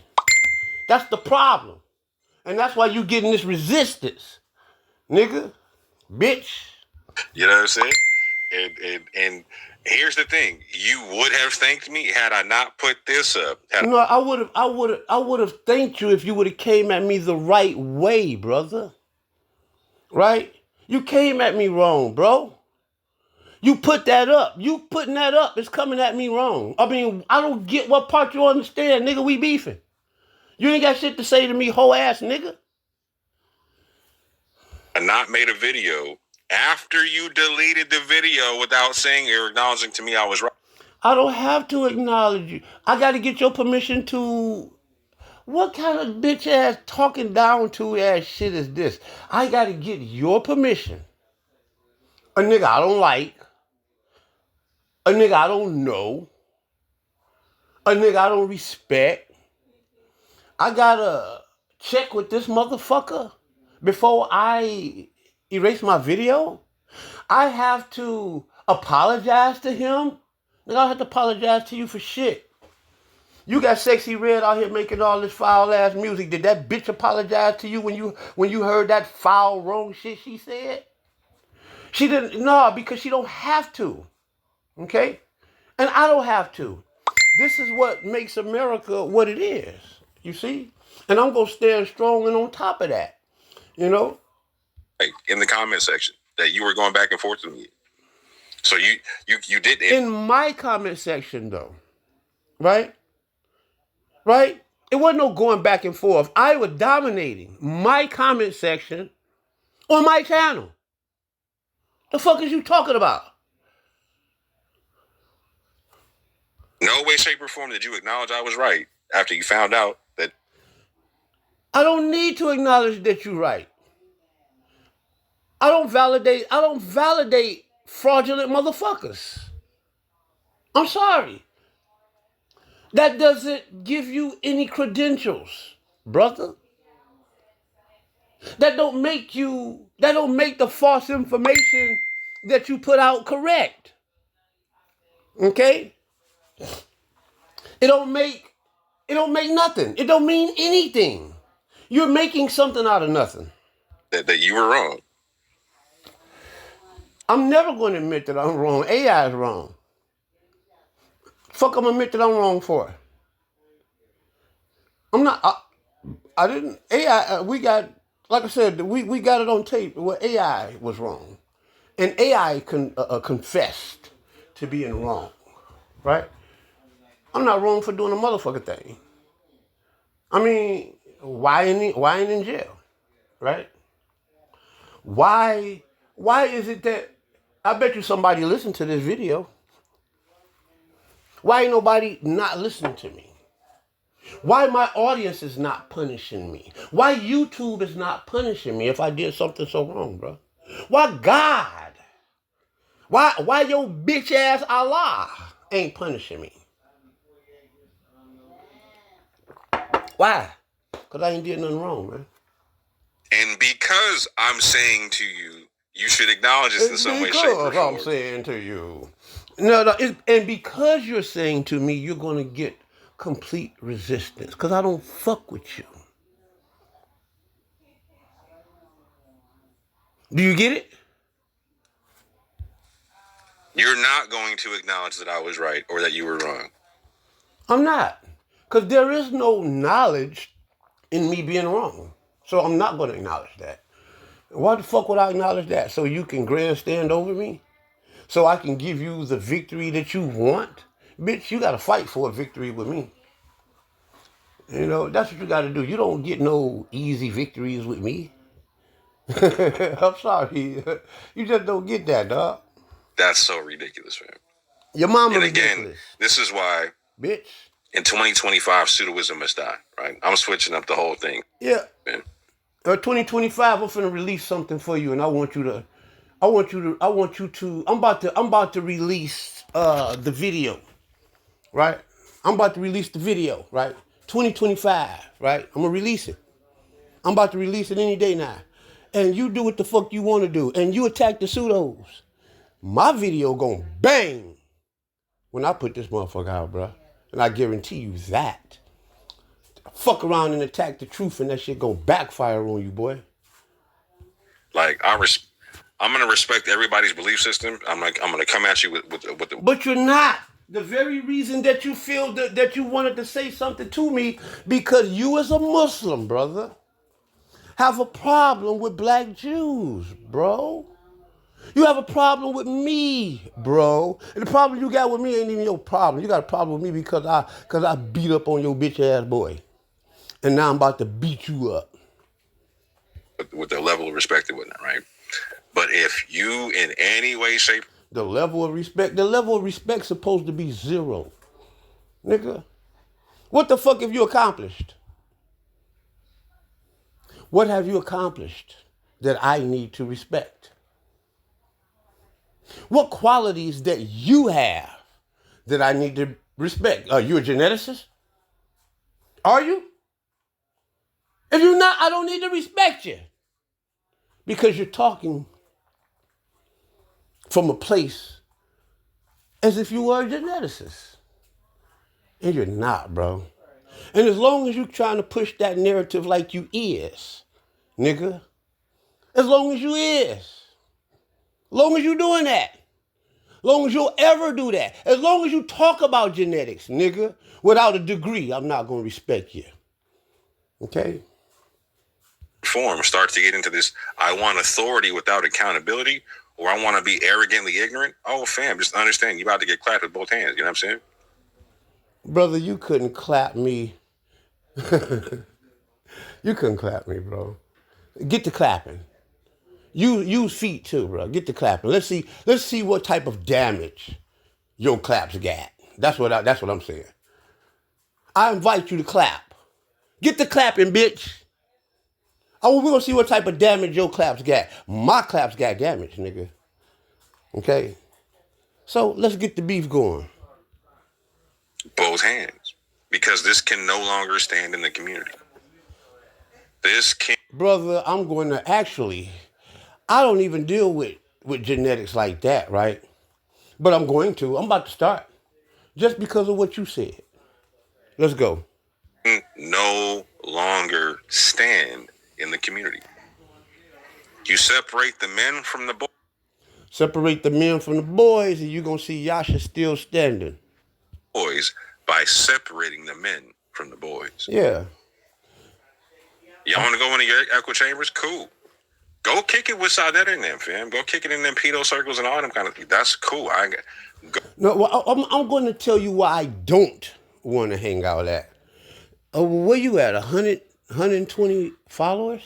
That's the problem. And that's why you getting this resistance. Nigga, bitch. You know what I'm saying? And here's the thing: you would have thanked me had I not put this up. No, I would have thanked you if you would have came at me the right way, brother. Right? You came at me wrong, bro. You put that up. You putting that up is coming at me wrong. I mean, I don't get what part you understand, nigga. We beefing. You ain't got shit to say to me, hoe ass nigga. I not made a video after you deleted the video without saying or acknowledging to me I was right. I don't have to acknowledge you. I got to get your permission to... What kind of bitch ass talking down to ass shit is this? I got to get your permission. A nigga I don't like. A nigga I don't know. A nigga I don't respect. I got to check with this motherfucker before I erase my video. I have to apologize to him. Nigga, I don't have to apologize to you for shit. You got Sexy Red out here making all this foul ass music. Did that bitch apologize to you when you heard that foul wrong shit she said? She didn't. No, because she don't have to. Okay? And I don't have to. This is what makes America what it is. You see? And I'm gonna stand strong and on top of that. You know? Like in the comment section that you were going back and forth with me. So you did it. In my comment section though. Right? Right? It wasn't no going back and forth. I was dominating my comment section on my channel. The fuck is you talking about? No way, shape, or form did you acknowledge I was right after you found out that. I don't need to acknowledge that you're right. I don't validate fraudulent motherfuckers. I'm sorry. That doesn't give you any credentials, brother. That don't make the false information that you put out correct. Okay? It don't make nothing. It don't mean anything. You're making something out of nothing. That you were wrong. I'm never going to admit that I'm wrong. AI is wrong. Fuck, I'm admit that I'm wrong for. I'm not. I didn't. AI. We got. Like I said, we got it on tape where AI was wrong, and AI confessed to being wrong. Right? I'm not wrong for doing a motherfucker thing. I mean, why ain't in jail? Right? Why is it that I bet you somebody listened to this video? Why ain't nobody not listening to me? Why my audience is not punishing me? Why YouTube is not punishing me if I did something so wrong, bro? Why God? Why your bitch ass Allah ain't punishing me? Why? Because I ain't did nothing wrong, man. And because I'm saying to you, you should acknowledge this in some way, shape, or form. I'm saying to you. No, and because you're saying to me, you're going to get complete resistance. Because I don't fuck with you. Do you get it? You're not going to acknowledge that I was right or that you were wrong. I'm not. Because there is no knowledge in me being wrong. So I'm not going to acknowledge that. Why the fuck would I acknowledge that? So you can grandstand over me? So I can give you the victory that you want? Bitch, you gotta fight for a victory with me. You know, that's what you gotta do. You don't get no easy victories with me. I'm sorry. You just don't get that, dog. That's so ridiculous, man. Your mama And ridiculous. again, this is why bitch. in 2025, pseudoism must die, right? I'm switching up the whole thing. Yeah. Man. 2025, I'm finna release something for you, and I'm about to release the video, right? I'm about to release the video, right? 2025, right? I'm gonna release it. I'm about to release it any day now. And you do what the fuck you wanna do. And you attack the pseudos. My video gonna bang when I put this motherfucker out, bro. And I guarantee you that. Fuck around and attack the truth and that shit gonna backfire on you, boy. Like, I'm gonna respect everybody's belief system. I'm gonna come at you with the. But you're not. The very reason that you feel that you wanted to say something to me, because you as a Muslim, brother, have a problem with black Jews, bro. You have a problem with me, bro. And the problem you got with me ain't even your problem. You got a problem with me because I beat up on your bitch ass boy. And now I'm about to beat you up. With the level of respect and whatnot, right? But if you in any way, shape, the level of respect supposed to be zero. Nigga. What the fuck have you accomplished? What have you accomplished that I need to respect? What qualities that you have that I need to respect? Are you a geneticist? Are you? If you're not, I don't need to respect you. Because you're talking from a place as if you were a geneticist. And you're not, bro. And as long as you're trying to push that narrative like you is, nigga, as long as you doing that, long as you'll ever do that, as long as you talk about genetics, nigga, without a degree, I'm not going to respect you. Okay? Form start to get into this, I want authority without accountability, or I want to be arrogantly ignorant. Oh, fam, just understand, you about to get clapped with both hands. You know what I'm saying? Brother, you couldn't clap me. You couldn't clap me, bro. Get to clapping. Use feet too, bro. Get to clapping. Let's see what type of damage your claps got. That's what I'm saying. I invite you to clap. Get to clapping, bitch. Oh, we're gonna see what type of damage your claps got. My claps got damage, nigga. Okay? So let's get the beef going. Both hands. Because this can no longer stand in the community. This can. Brother, I'm going to I don't even deal with genetics like that, right? But I'm going to. I'm about to start. Just because of what you said. Let's go. No longer stand in the community. You separate the men from the boys. Separate the men from the boys, and you're going to see Yasha still standing. Boys by separating the men from the boys. Yeah. Y'all want to go into your echo chambers? Cool. Go kick it with Saudetta and them, fam. Go kick it in them pedo circles and all them kind of things. That's cool. No, well, I'm going to tell you why I don't want to hang out at. Where you at? 120 followers?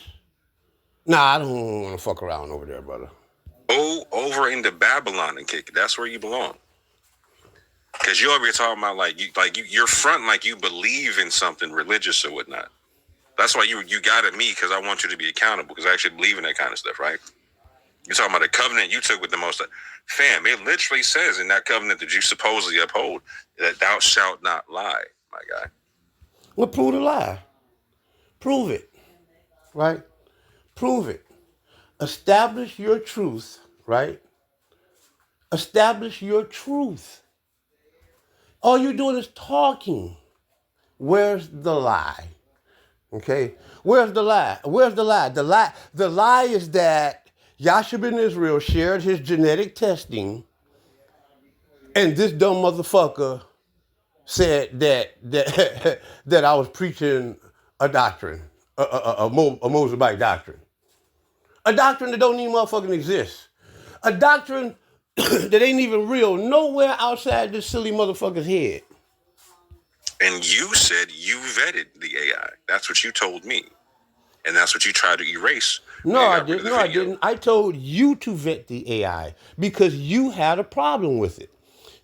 Nah, I don't want to fuck around over there, brother. Go over into Babylon and kick it. That's where you belong. Because you over here talking about you're front like you believe in something religious or whatnot. That's why you got at me, because I want you to be accountable, because I actually believe in that kind of stuff, right? You're talking about the covenant you took with the Most High. Fam, it literally says in that covenant that you supposedly uphold that thou shalt not lie, my guy. Well, prove the lie. Prove it, right? Prove it. Establish your truth, right? Establish your truth. All you're doing is talking. Where's the lie? Okay? Where's the lie? Where's the lie? The lie is that Yasha ben Israel shared his genetic testing, and this dumb motherfucker said that I was preaching a doctrine, a Mosabite doctrine. A doctrine that don't even motherfucking exist. A doctrine that ain't even real nowhere outside this silly motherfucker's head. And you said you vetted the AI. That's what you told me. And that's what you tried to erase. No, I didn't. No, I didn't. I told you to vet the AI because you had a problem with it.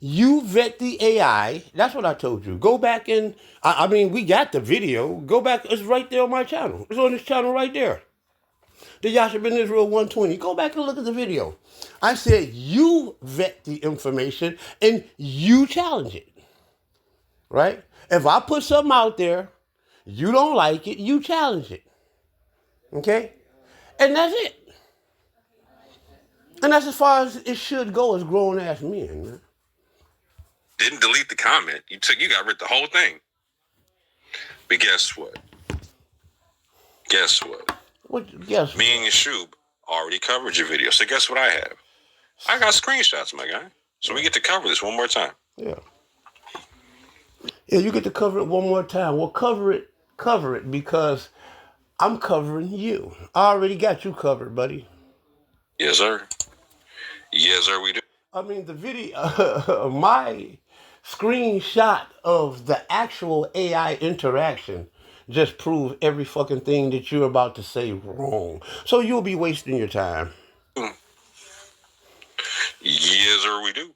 You vet the AI. That's what I told you. Go back and, I mean, we got the video. Go back. It's right there on my channel. It's on this channel right there. The Yasha Ben Israel 120. Go back and look at the video. I said you vet the information and you challenge it. Right? If I put something out there, you don't like it, you challenge it. Okay? And that's it. And that's as far as it should go as grown-ass men, man. Didn't delete the comment. You got rid of the whole thing. But guess what? Guess what? Guess Me and Jashub already covered your video. So guess what I have? I got screenshots, my guy. So we get to cover this one more time. Yeah. Yeah, you get to cover it one more time. Well, cover it because I'm covering you. I already got you covered, buddy. Yes, sir. Yes, sir, we do. I mean, the video, my screenshot of the actual AI interaction just proves every fucking thing that you're about to say wrong. So you'll be wasting your time. Yes, sir, we do.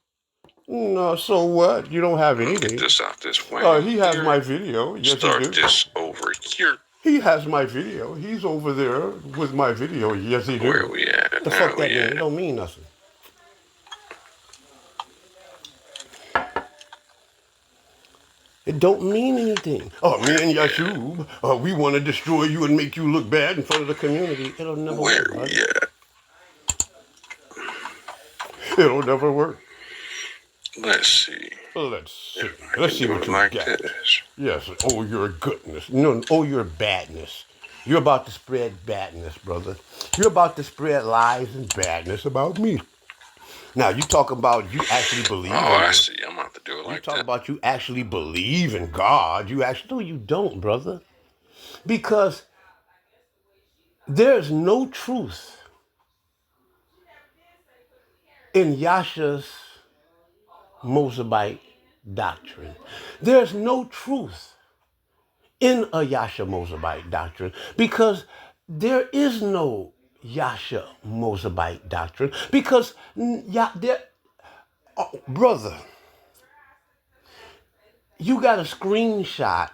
No, so what? You don't have anything. Get this out this way. He has my video. Yes, Start he do. this over here. He has my video. He's over there with my video. Yes, he do. Where we at? The fuck that mean? It don't mean nothing. It don't mean anything. Oh, me and Yashub, we want to destroy you and make you look bad in front of the community. It'll never work. Where we at? It'll never work. Let's see. Let's see. Let's see what you like got. This. Yes. Oh, your goodness. No. Oh, your badness. You're about to spread badness, brother. You're about to spread lies and badness about me. Now, you talking about you actually believe in I see. I'm about to do it like that. You talking about you actually believe in God. You actually, no, you don't, brother. Because there's no truth in Yasha's Mozabite doctrine. There's no truth in a Yasha Mozabite doctrine because there is no Yasha Mozabite doctrine because brother, you got a screenshot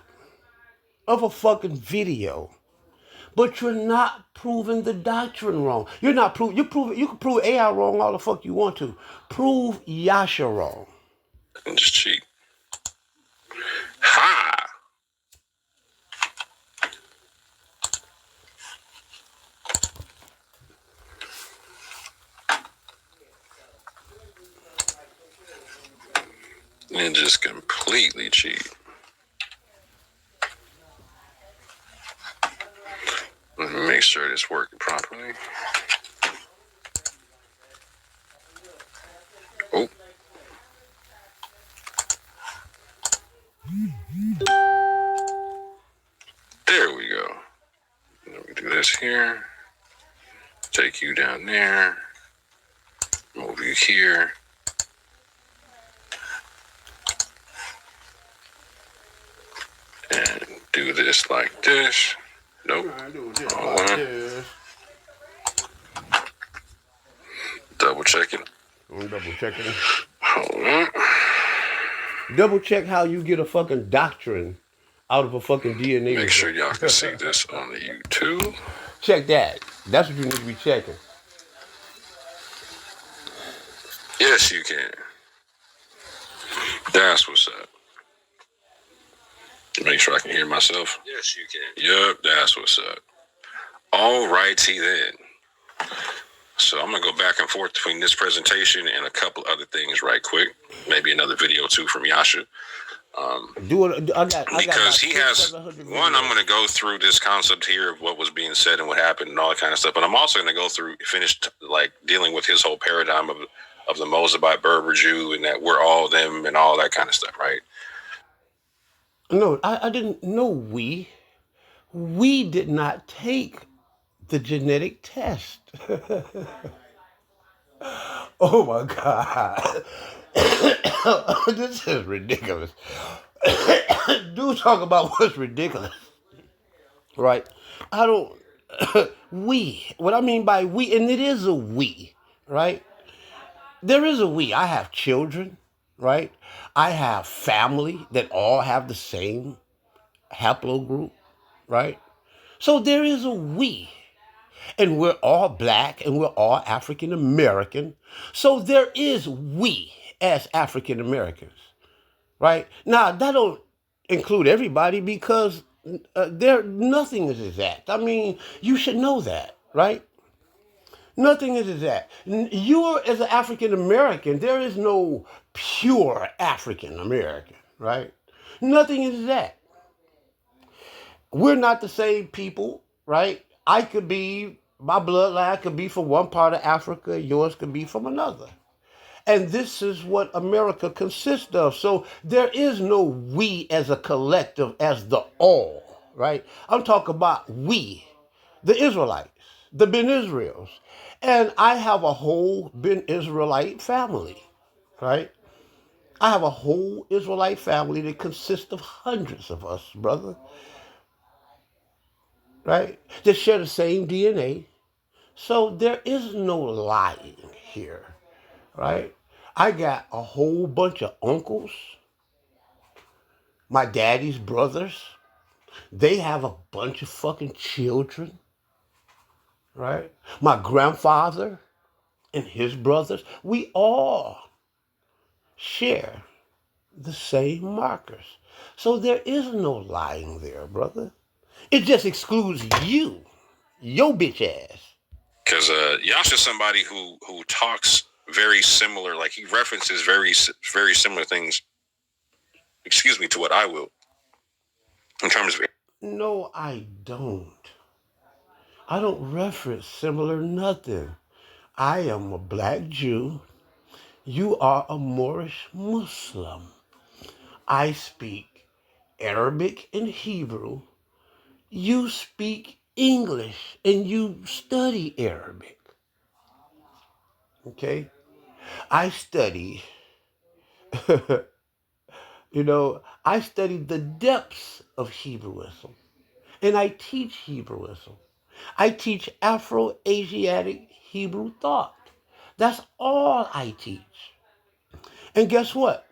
of a fucking video, but you're not proving the doctrine wrong. You're not proving. You can prove AI wrong all the fuck you want to. Prove Yasha wrong. And just cheat. Ha! And just completely cheat. Let me make sure it's working properly. Oh. There we go. Let me do this here. Take you down there. Move you here. And do this like this. Nope. Wrong one. Double checking. I'm double checking. Hold on. Double check how you get a fucking doctrine out of a fucking DNA. Make sure y'all can see this on the YouTube. Check that. That's what you need to be checking. Yes, you can. That's what's up. Make sure I can hear myself. Yes, you can. Yup, that's what's up. All righty then. So I'm going to go back and forth between this presentation and a couple other things right quick. Maybe another video too from Yasha. Because he has, one, I'm going to go through this concept here of what was being said and what happened and all that kind of stuff. But I'm also going to go through, finish like dealing with his whole paradigm of the Mozabite Berber Jew and that we're all them and all that kind of stuff, right? No, I didn't know we did not take the genetic test. Oh my God. This is ridiculous. Do talk about what's ridiculous, right? I don't, what I mean by we, and it is a we, right? There is a we. I have children, right? I have family that all have the same haplogroup, right? So there is a we. And we're all black and we're all African American. So there is we as African Americans, right? Now, that don't include everybody because there nothing is exact. I mean, you should know that, right? Nothing is exact. You as an African American, there is no pure African American, right? Nothing is exact. We're not the same people, right? I could be, my bloodline could be from one part of Africa, yours could be from another. And this is what America consists of. So there is no we as a collective, as the all, right? I'm talking about we, the Israelites, the Ben Israels. And I have a whole Ben Israelite family, right? I have a whole Israelite family that consists of hundreds of us, brother, right? That share the same DNA. So there is no lying here, right? I got a whole bunch of uncles, my daddy's brothers. They have a bunch of fucking children, right? My grandfather and his brothers, we all share the same markers. So there is no lying there, brother. It just excludes you, your bitch ass. Because Yasha's somebody who talks very similar, like he references very similar things. Excuse me, to what I will in terms of. No, I don't. I don't reference similar nothing. I am a black Jew. You are a Moorish Muslim. I speak Arabic and Hebrew. You speak English and you study Arabic. Okay? I study, I study the depths of Hebrewism. And I teach Hebrewism. I teach Afro-Asiatic Hebrew thought. That's all I teach. And guess what?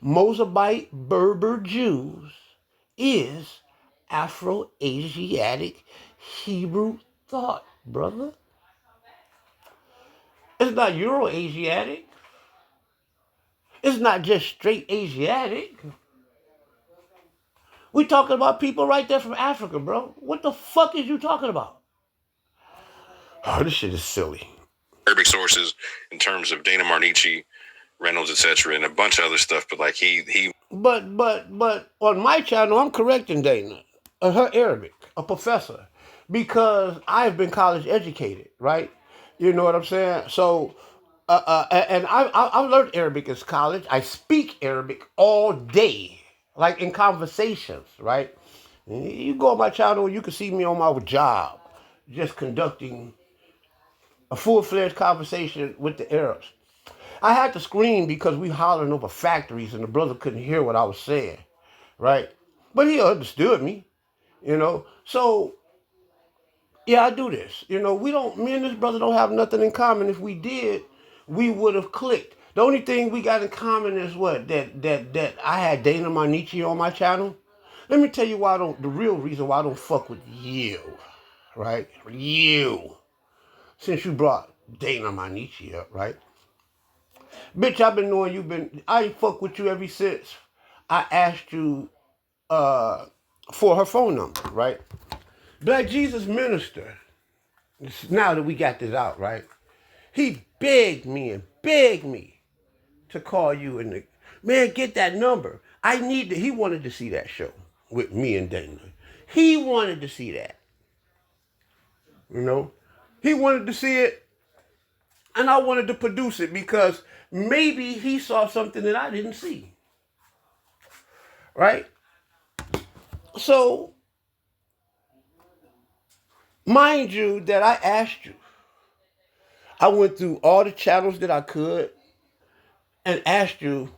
Mozabite Berber Jews is Afro-Asiatic Hebrew thought, brother. It's not Euro-Asiatic. It's not just straight Asiatic. We talking about people right there from Africa, bro. What the fuck is you talking about? Oh, this shit is silly. Arabic sources in terms of Dana Marnici, Reynolds, etc., and a bunch of other stuff. But like he. But on my channel, I'm correcting Dana, her Arabic, a professor, because I've been college educated, right? You know what I'm saying? So, and I learned Arabic in college. I speak Arabic all day, like in conversations, right? You go on my channel, you can see me on my job, just conducting a full-fledged conversation with the Arabs. I had to scream because we hollering over factories and the brother couldn't hear what I was saying, right? But he understood me, So, yeah, I do this. Me and this brother don't have nothing in common. If we did, we would have clicked. The only thing we got in common is what? That I had Dana Marnici on my channel. Let me tell you the real reason why I don't fuck with you, right? You. Since you brought Dana Marnici up, right? Bitch, I've been knowing I ain't fuck with you ever since I asked you for her phone number, right? Black Jesus Minister, now that we got this out, right? He begged me to call you and man, get that number. He wanted to see that show with me and Dana. He wanted to see that. He wanted to see it and I wanted to produce it because maybe he saw something that I didn't see. Right? So, Mind you that I asked you. I went through all the channels that I could and asked you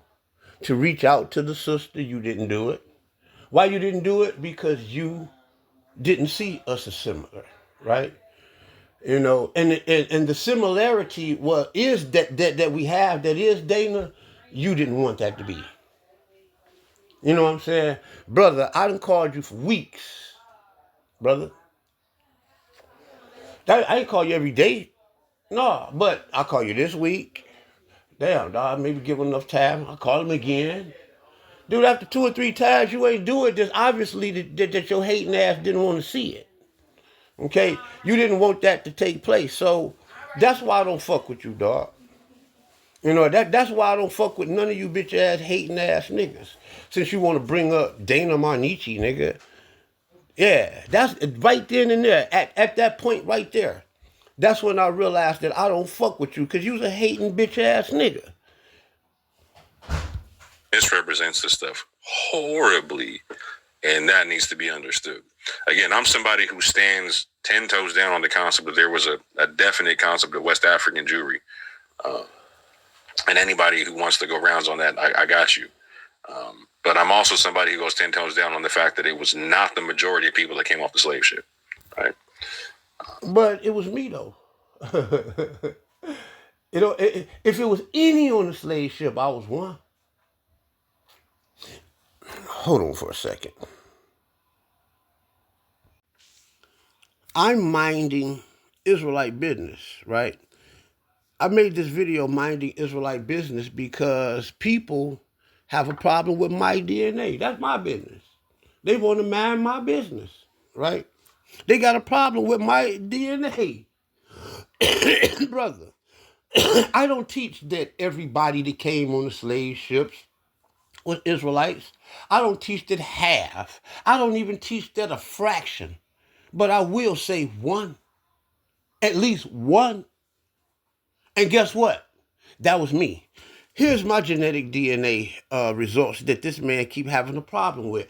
to reach out to the sister. You didn't do it. Why you didn't do it? Because you didn't see us as similar, right? You know, and the similarity is that we have, that is Dana, you didn't want that to be. You know what I'm saying? Brother, I done called you for weeks, brother. I ain't call you every day. No, but I call you this week. Damn, dog, maybe give him enough time. I'll call him again. Dude, after 2 or 3 times you ain't do it, just obviously that your hating ass didn't want to see it. Okay? You didn't want that to take place. So that's why I don't fuck with you, dog. You know, that's why I don't fuck with none of you bitch ass hating ass niggas. Since you want to bring up Dana Marnichi, nigga. Yeah, that's right then and there. At that point right there. That's when I realized that I don't fuck with you because you's a hating bitch ass nigga. Misrepresents this stuff horribly, and that needs to be understood. Again, I'm somebody who stands 10 toes down on the concept that there was a definite concept of West African Jewry. And anybody who wants to go rounds on that, I got you. But I'm also somebody who goes 10 toes down on the fact that it was not the majority of people that came off the slave ship, right? But it was me, though. You know, if it was any on the slave ship, I was one. Hold on for a second. I'm minding Israelite business, right? I made this video minding Israelite business because people have a problem with my DNA. That's my business. They want to mind my business, right? They got a problem with my DNA. Brother, I don't teach that everybody that came on the slave ships was Israelites. I don't teach that half. I don't even teach that a fraction. But I will say one. At least one. And guess what? That was me. Here's my genetic DNA results that this man keep having a problem with.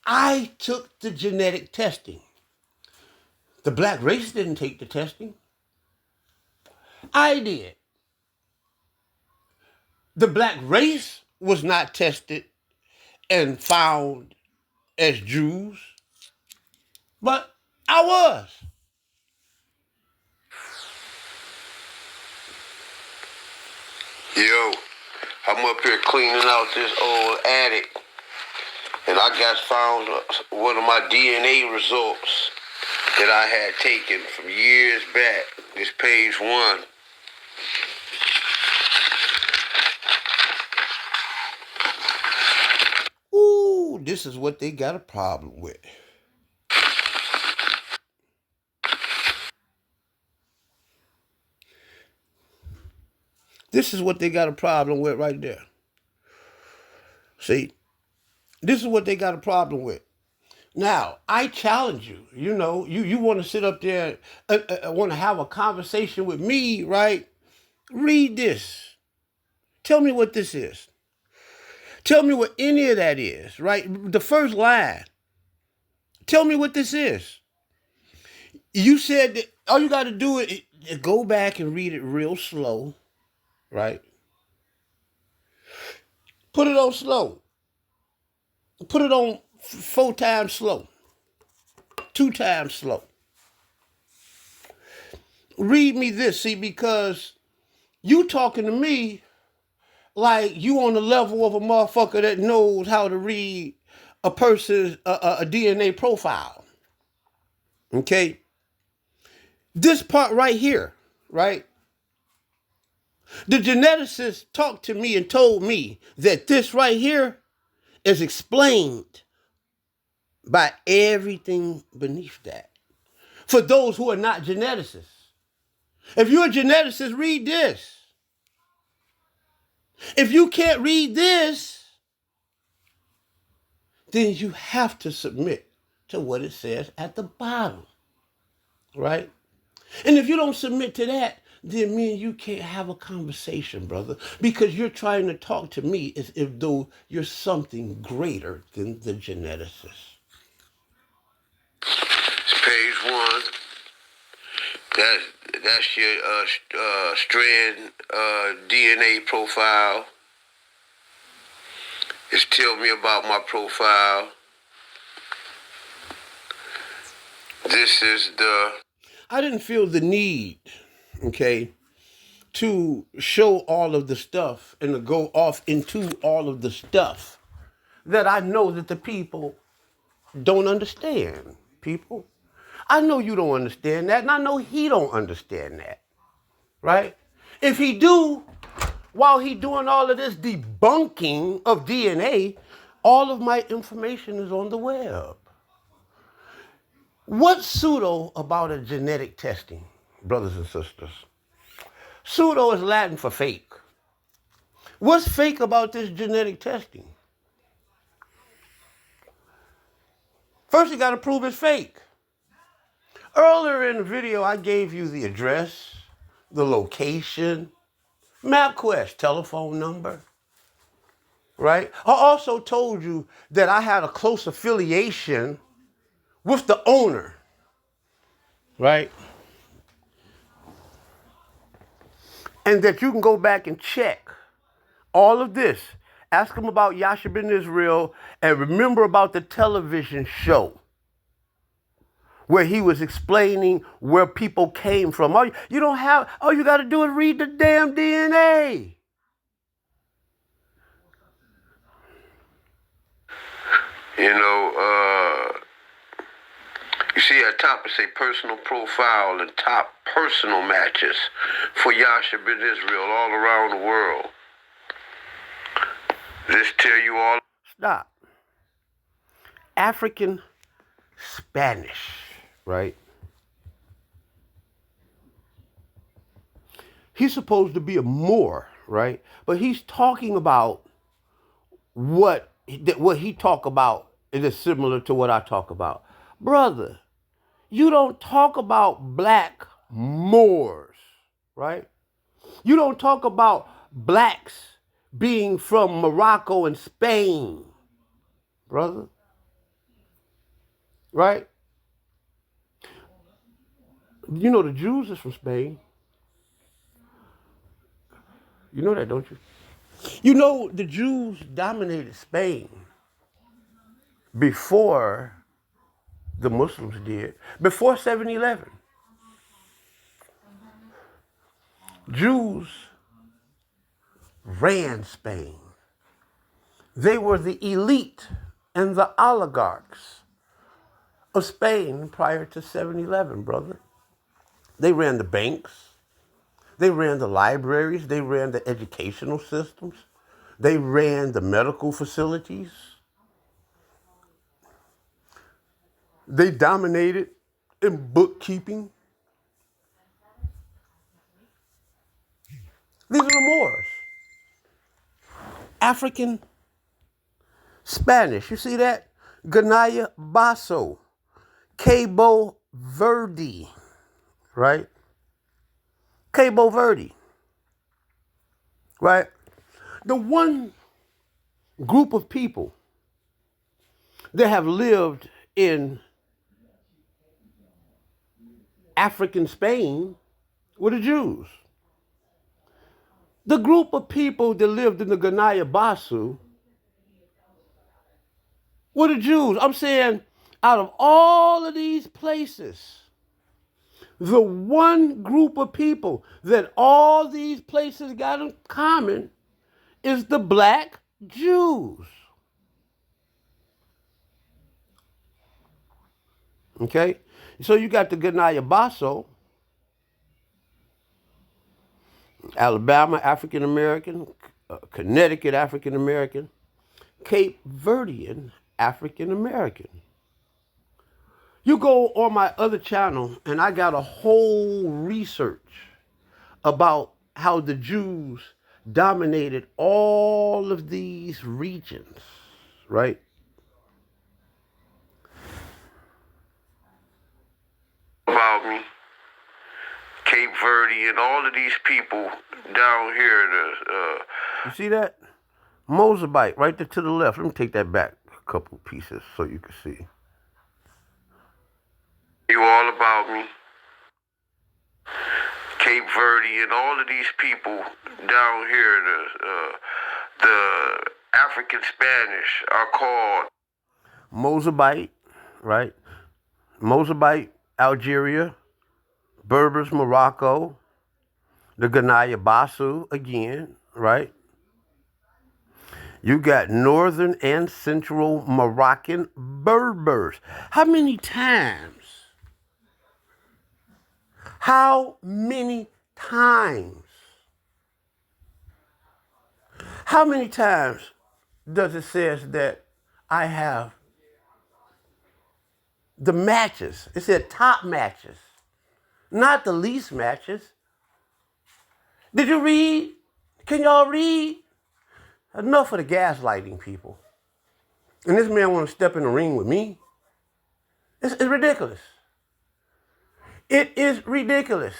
I took the genetic testing. The black race didn't take the testing. I did. The black race was not tested and found as Jews, but I was. Yo, I'm up here cleaning out this old attic, and I got found one of my DNA results that I had taken from years back. This page 1. Ooh, this is what they got a problem with. This is what they got a problem with right there. See? This is what they got a problem with. Now, I challenge you. You know, you want to sit up there and want to have a conversation with me, right? Read this. Tell me what this is. Tell me what any of that is, right? The first line. Tell me what this is. You said that all you got to do is go back and read it real slow, right? Put it on slow. Put it on 4 times slow. 2 times slow. Read me this, see, because you talking to me like you on the level of a motherfucker that knows how to read a person's a DNA profile. Okay? This part right here, right? The geneticist talked to me and told me that this right here is explained by everything beneath that. For those who are not geneticists. If you're a geneticist, read this. If you can't read this, then you have to submit to what it says at the bottom. Right? And if you don't submit to that, then me and you can't have a conversation, brother, because you're trying to talk to me as if though you're something greater than the geneticist. Page 1. That's your strand DNA profile. It's tell me about my profile. This is the... I didn't feel the need, okay, to show all of the stuff and to go off into all of the stuff that I know that the people don't understand, people. I know you don't understand that, and I know he don't understand that, right? If he do, while he doing all of this debunking of DNA, all of my information is on the web. What's pseudo about a genetic testing, brothers and sisters? Pseudo is Latin for fake. What's fake about this genetic testing? First, you got to prove it's fake. Earlier in the video, I gave you the address, the location, MapQuest, telephone number, right? I also told you that I had a close affiliation with the owner, right? And that you can go back and check all of this. Ask him about Yasha ben Israel and remember about the television show where he was explaining where people came from. All you got to do is read the damn DNA. You know, you see at top it say personal profile and top personal matches for Yasha ben Israel all around the world. This tell you all. Stop. African Spanish, right? He's supposed to be a Moor, right? But he's talking about what he talk about is similar to what I talk about. Brother, you don't talk about black Moors, right? You don't talk about blacks being from Morocco and Spain, brother, right? You know the Jews is from Spain. You know that, don't you? You know the Jews dominated Spain before the Muslims did. Before 7-11. Jews ran Spain. They were the elite and the oligarchs of Spain prior to 7-11, brother. They ran the banks. They ran the libraries. They ran the educational systems. They ran the medical facilities. They dominated in bookkeeping. These are the Moors. African Spanish. You see that? Ganaya Basso. Cabo Verde. Right? Cabo Verde. Right? The one group of people that have lived in African Spain were the Jews. The group of people that lived in the Ganaya Basu were the Jews. I'm saying out of all of these places, the one group of people that all these places got in common is the black Jews. Okay? So you got the Ganaya Basso, Alabama African American, Connecticut African American, Cape Verdean African American. You go on my other channel and I got a whole research about how the Jews dominated all of these regions, right? About me, Cape Verde, and all of these people down here. You see that? Mozambique, right there to the left. Let me take that back a couple pieces so you can see. You all about me. Cape Verde and all of these people down here, the African Spanish are called Mozabite, right? Mozabite, Algeria, Berbers, Morocco, the Ganaya Basu again, right? You got northern and central Moroccan Berbers. How many times? How many times? How many times does it say that I have the matches? It said top matches, not the least matches. Did you read? Can y'all read? Enough of the gaslighting, people. And this man want to step in the ring with me? It's ridiculous. It is ridiculous.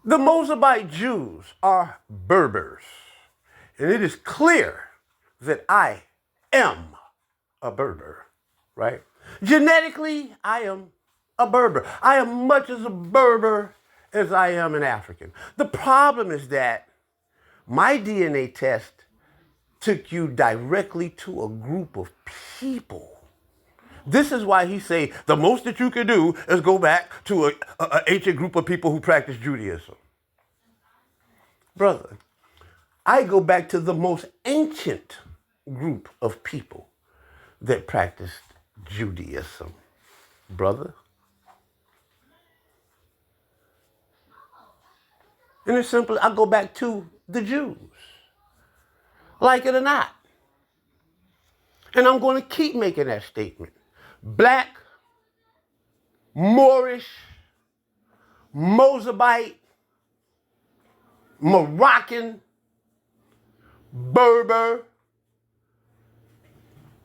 The Mozabite Jews are Berbers. And it is clear that I am a Berber, right? Genetically, I am a Berber. I am much as a Berber as I am an African. The problem is that my DNA test took you directly to a group of people. This is why he say the most that you can do is go back to an ancient group of people who practice Judaism. Brother, I go back to the most ancient group of people that practiced Judaism, brother. And it's simple, I go back to the Jews, like it or not. And I'm going to keep making that statement. Black, Moorish, Mozabite, Moroccan, Berber,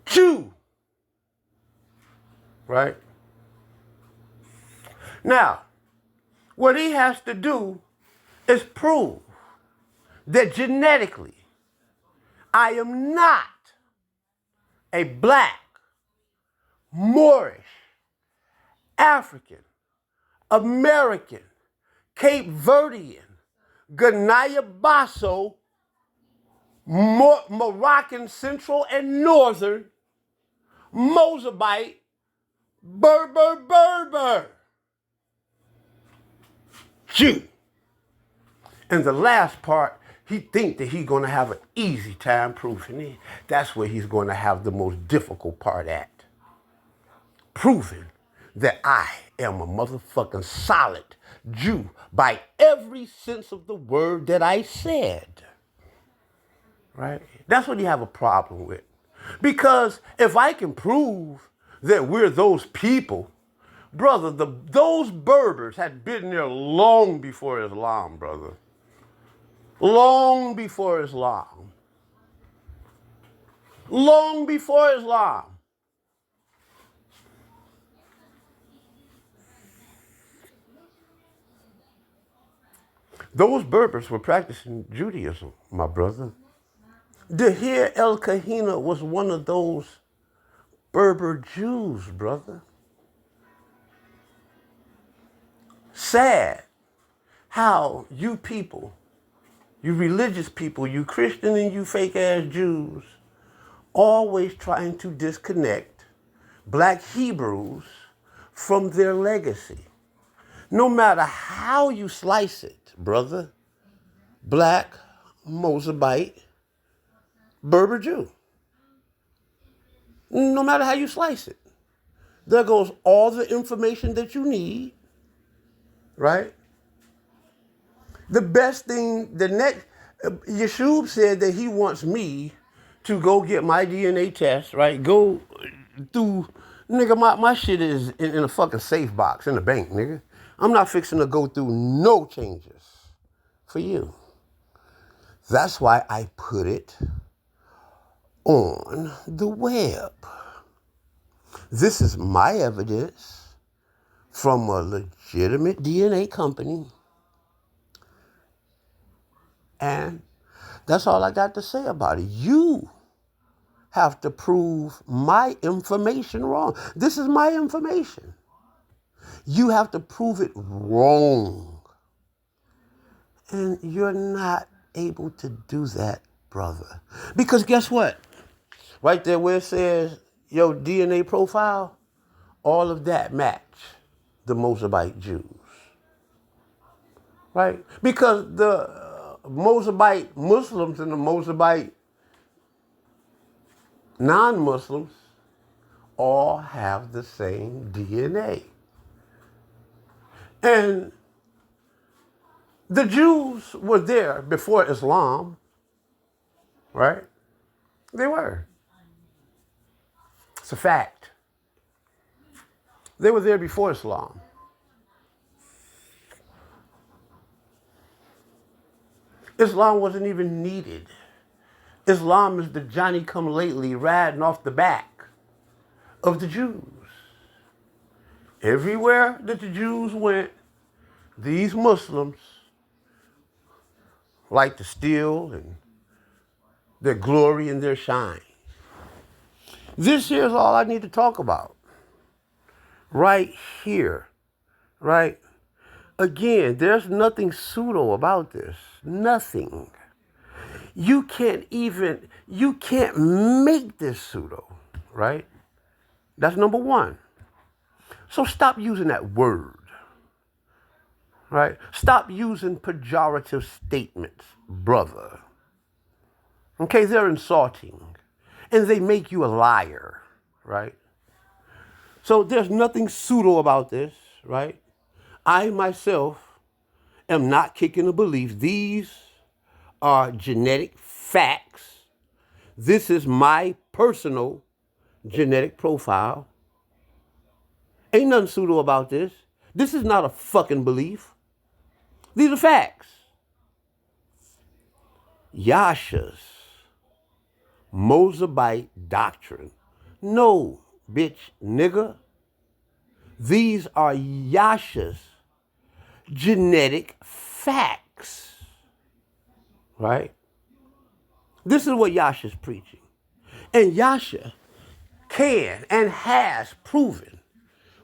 Jew. Right? Now, what he has to do is prove that genetically I am not a black, Moorish, African, American, Cape Verdean, Ganaya Baso, Moroccan Central and Northern, Mozabite, Berber, Jew. And the last part, he think that he's going to have an easy time proving it. That's where he's going to have the most difficult part at. Proving that I am a motherfucking solid Jew by every sense of the word that I said. Right? That's what you have a problem with. Because if I can prove that we're those people, brother, those Berbers had been there long before Islam, brother. Long before Islam. Long before Islam. Those Berbers were practicing Judaism, my brother. Dahir el-Kahina was one of those Berber Jews, brother. Sad how you people, you religious people, you Christian and you fake-ass Jews, always trying to disconnect black Hebrews from their legacy. No matter how you slice it, brother, black, Mozabite, Berber Jew. No matter how you slice it. There goes all the information that you need, right? The best thing, Yashub said that he wants me to go get my DNA test, right? Go through, nigga, my shit is in a fucking safe box in the bank, nigga. I'm not fixing to go through no changes for you. That's why I put it on the web. This is my evidence from a legitimate DNA company. And that's all I got to say about it. You have to prove my information wrong. This is my information. You have to prove it wrong. And you're not able to do that, brother. Because guess what? Right there where it says your DNA profile, all of that match the Mozabite Jews. Right? Because the Mozabite Muslims and the Mozabite non-Muslims all have the same DNA. And the Jews were there before Islam, right? They were. It's a fact. They were there before Islam. Islam wasn't even needed. Islam is the Johnny-come-lately riding off the back of the Jews. Everywhere that the Jews went, these Muslims like to steal and their glory and their shine. This here is all I need to talk about. Right here. Right? Again, there's nothing pseudo about this. Nothing. You can't make this pseudo. Right? That's number one. So stop using that word. Right? Stop using pejorative statements, brother. Okay, they're insulting. And they make you a liar, right? So there's nothing pseudo about this, right? I myself am not kicking a belief. These are genetic facts. This is my personal genetic profile. Ain't nothing pseudo about this. This is not a fucking belief. These are facts. Yasha's Mozabite doctrine. No, bitch, nigga. These are Yasha's genetic facts. Right? This is what Yasha's preaching. And Yasha can and has proven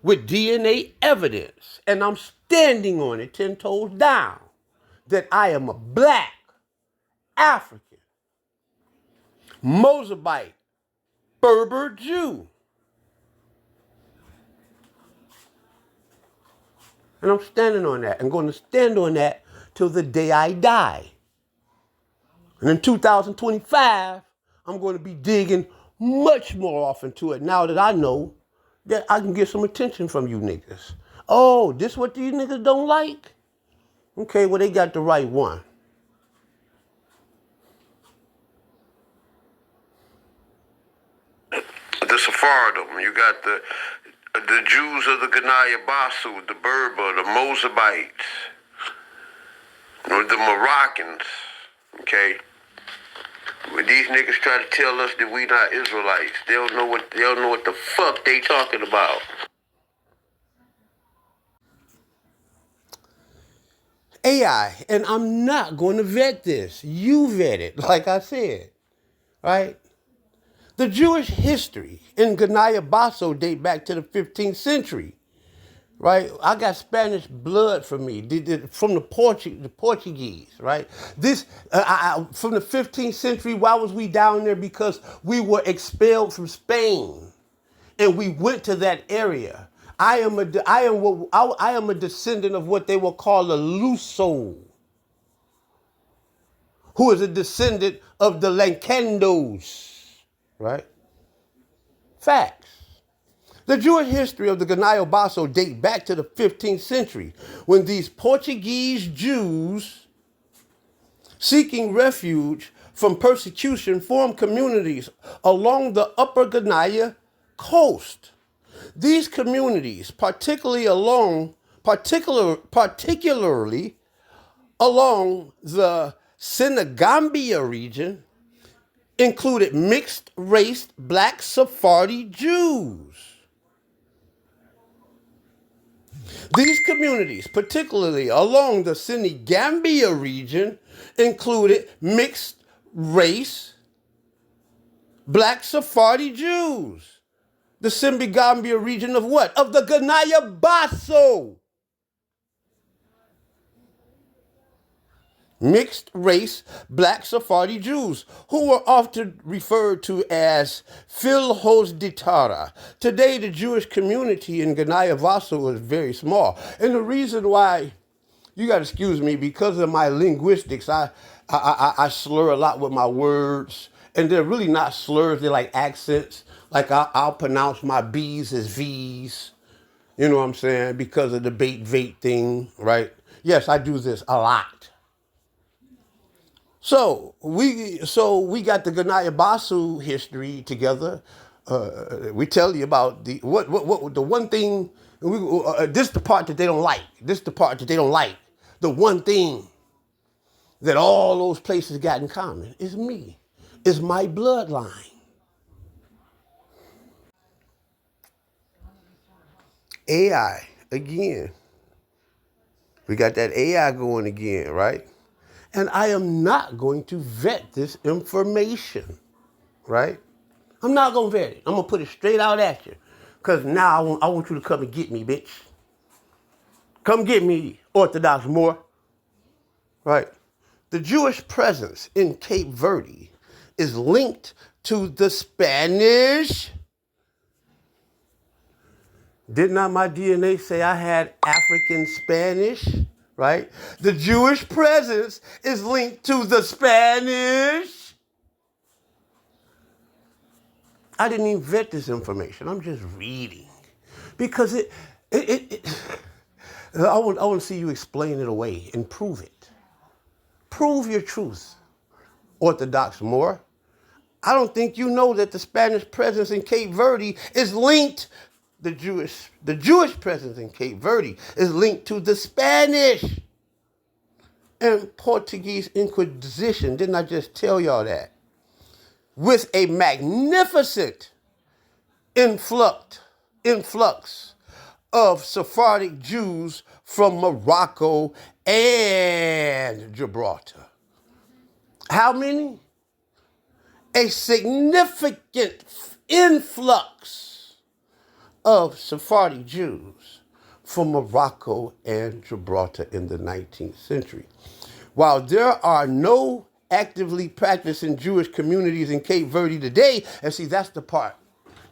with DNA evidence, and I'm standing on it 10 toes down, that I am a black African Mozabite Berber Jew. And I'm standing on that. I'm going to stand on that till the day I die. And in 2025, I'm going to be digging much more off into it now that I know that I can get some attention from you niggas. Oh, this what these niggas don't like? Okay, well, they got the right one. The Sephardim, you got the Jews of the Ganaya Basu, the Berber, the Mozabites, the Moroccans, okay? When these niggas try to tell us that we not Israelites, they don't know what the fuck they talking about. AI, and I'm not going to vet this. You vet it, like I said, right? The Jewish history in Ganaya Baso date back to the 15th century, right? I got Spanish blood from me, from the Portuguese, right? This, from the 15th century, why was we down there? Because we were expelled from Spain, and we went to that area. I am a descendant of what they will call a Luso, who is a descendant of the Lancandos. Right? Facts. The Jewish history of the Ganaya Baso date back to the 15th century, when these Portuguese Jews seeking refuge from persecution formed communities along the upper Ganaya coast. These communities, particularly along the Senegambia region, included mixed-race black Sephardi Jews. These communities, particularly along the Senegambia region, included mixed-race black Sephardi Jews. the Simbigambia region of what? Of the Ganaya-Baso. Mixed race black Sephardi Jews, who were often referred to as Filhos-Ditara. Today, the Jewish community in Ganaya-Baso is very small. And the reason why, you got to excuse me, because of my linguistics, I slur a lot with my words. And they're really not slurs, they're like accents. Like I'll pronounce my B's as V's. You know what I'm saying? Because of the bait vate thing, right? Yes, I do this a lot. So we got the Ganaya Basu history together. We tell you about the what the one thing. This the part that they don't like. This the part that they don't like. The one thing that all those places got in common is me. Is my bloodline. AI again. We got that AI going again, right? And I am not going to vet this information, right? I'm not going to vet it. I'm going to put it straight out at you. Because now I want you to come and get me, bitch. Come get me, Orthodox Moor, right? The Jewish presence in Cape Verde is linked to the Spanish. Did not my DNA say I had African Spanish? Right? The Jewish presence is linked to the Spanish. I didn't even vet this information. I'm just reading. Because I want to see you explain it away and prove it. Prove your truth, Orthodox Moor. I don't think you know that the Spanish presence in Cape Verde is linked. The Jewish presence in Cape Verde is linked to the Spanish and Portuguese Inquisition. Didn't I just tell y'all that? With a magnificent influx of Sephardic Jews from Morocco and Gibraltar. How many? A significant influx of Sephardi Jews from Morocco and Gibraltar in the 19th century. While there are no actively practicing Jewish communities in Cape Verde today, and see, that's the part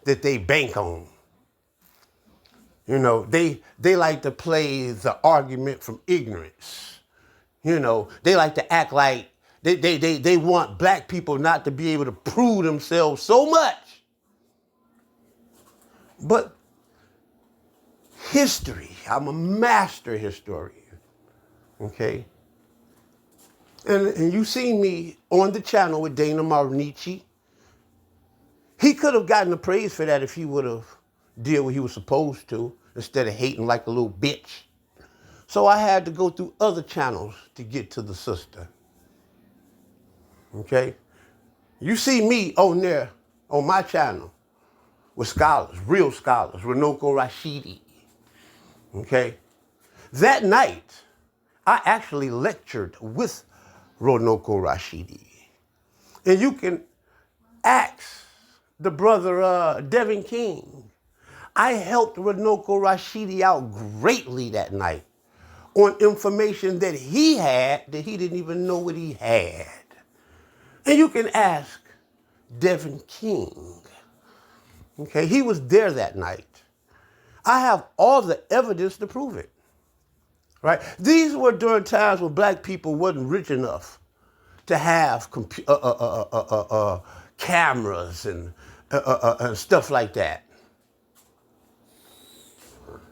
that they bank on. You know, they like to play the argument from ignorance. You know, they like to act like they want black people not to be able to prove themselves so much. But history, I'm a master historian, okay? And you seen me on the channel with Dana Marnici. He could have gotten the praise for that if he would have did what he was supposed to, instead of hating like a little bitch. So I had to go through other channels to get to the sister, okay? You see me on there, on my channel, with scholars, real scholars, Runoko Rashidi. Okay? That night, I actually lectured with Runoko Rashidi. And you can ask the brother Devin King. I helped Runoko Rashidi out greatly that night on information that he had that he didn't even know what he had. And you can ask Devin King. Okay, he was there that night. I have all the evidence to prove it. Right? These were during times when black people wasn't rich enough to have cameras and stuff like that.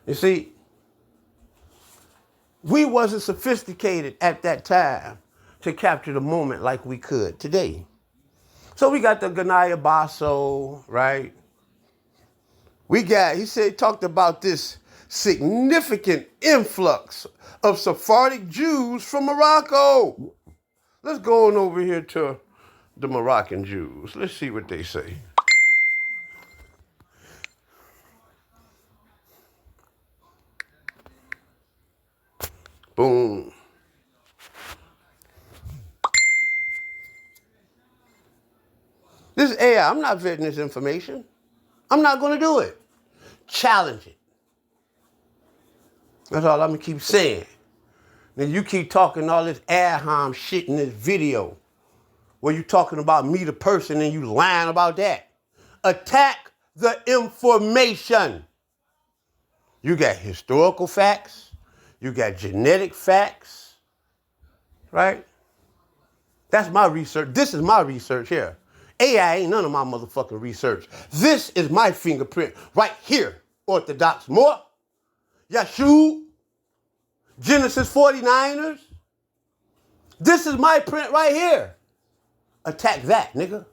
You see, we wasn't sophisticated at that time to capture the moment like we could today. So we got the Ganaya Baso, right? He talked about this significant influx of Sephardic Jews from Morocco. Let's go on over here to the Moroccan Jews. Let's see what they say. Boom. This is AI. I'm not vetting this information. I'm not going to do it. Challenge it. That's all I'm going to keep saying. Then you keep talking all this ad hom shit in this video where you talking about me, the person, and you lying about that. Attack the information. You got historical facts. You got genetic facts. Right? That's my research. This is my research here. AI ain't none of my motherfucking research. This is my fingerprint right here. Orthodox Moor, Jashub, Genesis 49ers. This is my print right here. Attack that, nigga.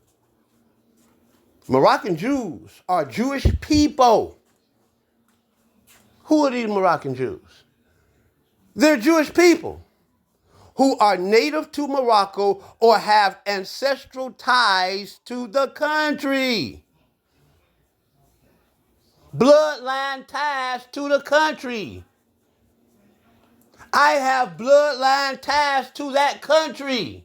Moroccan Jews are Jewish people. Who are these Moroccan Jews? They're Jewish people who are native to Morocco or have ancestral ties to the country. Bloodline ties to the country. I have bloodline ties to that country.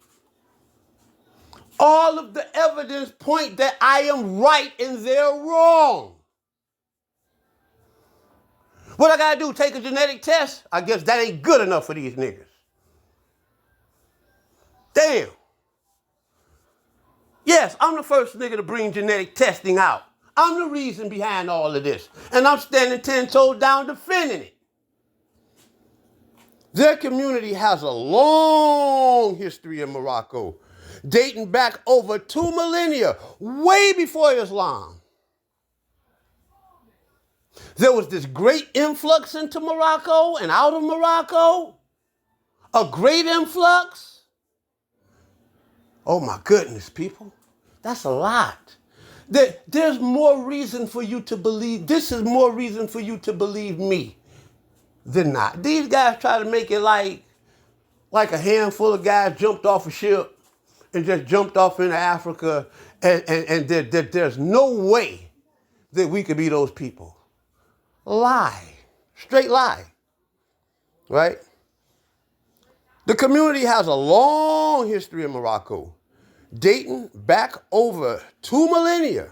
All of the evidence point that I am right and they're wrong. What I gotta do, take a genetic test? I guess that ain't good enough for these niggas. Damn. Yes, I'm the first nigga to bring genetic testing out. I'm the reason behind all of this. And I'm standing 10 toes down defending it. Their community has a long history in Morocco, dating back over 2 millennia, way before Islam. There was this great influx into Morocco and out of Morocco. A great influx. Oh my goodness, people. That's a lot. There's more reason for you to believe. This is more reason for you to believe me than not. These guys try to make it like a handful of guys jumped off a ship and just jumped off into Africa and there's no way that we could be those people. Lie. Straight lie. Right? The community has a long history in Morocco, dating back over 2 millennia,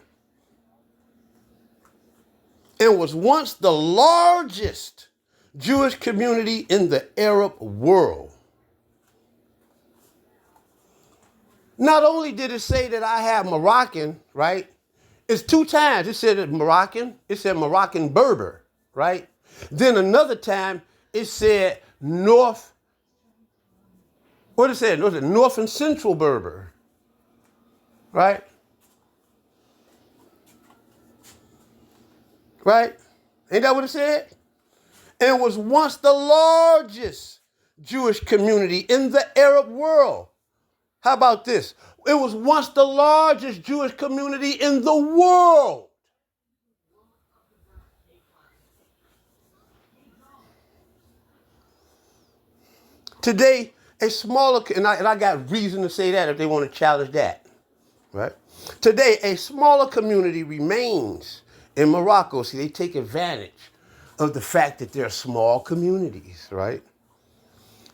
and was once the largest Jewish community in the Arab world. Not only did it say that I have Moroccan, right? It's 2 times. It said Moroccan. It said Moroccan Berber, right? Then another time it said North and Central Berber, right? Right? Ain't that what it said? And it was once the largest Jewish community in the Arab world. How about this? It was once the largest Jewish community in the world. Today, a smaller, and I got reason to say that if they want to challenge that, right? Today, a smaller community remains in Morocco. See, they take advantage of the fact that they're small communities, right?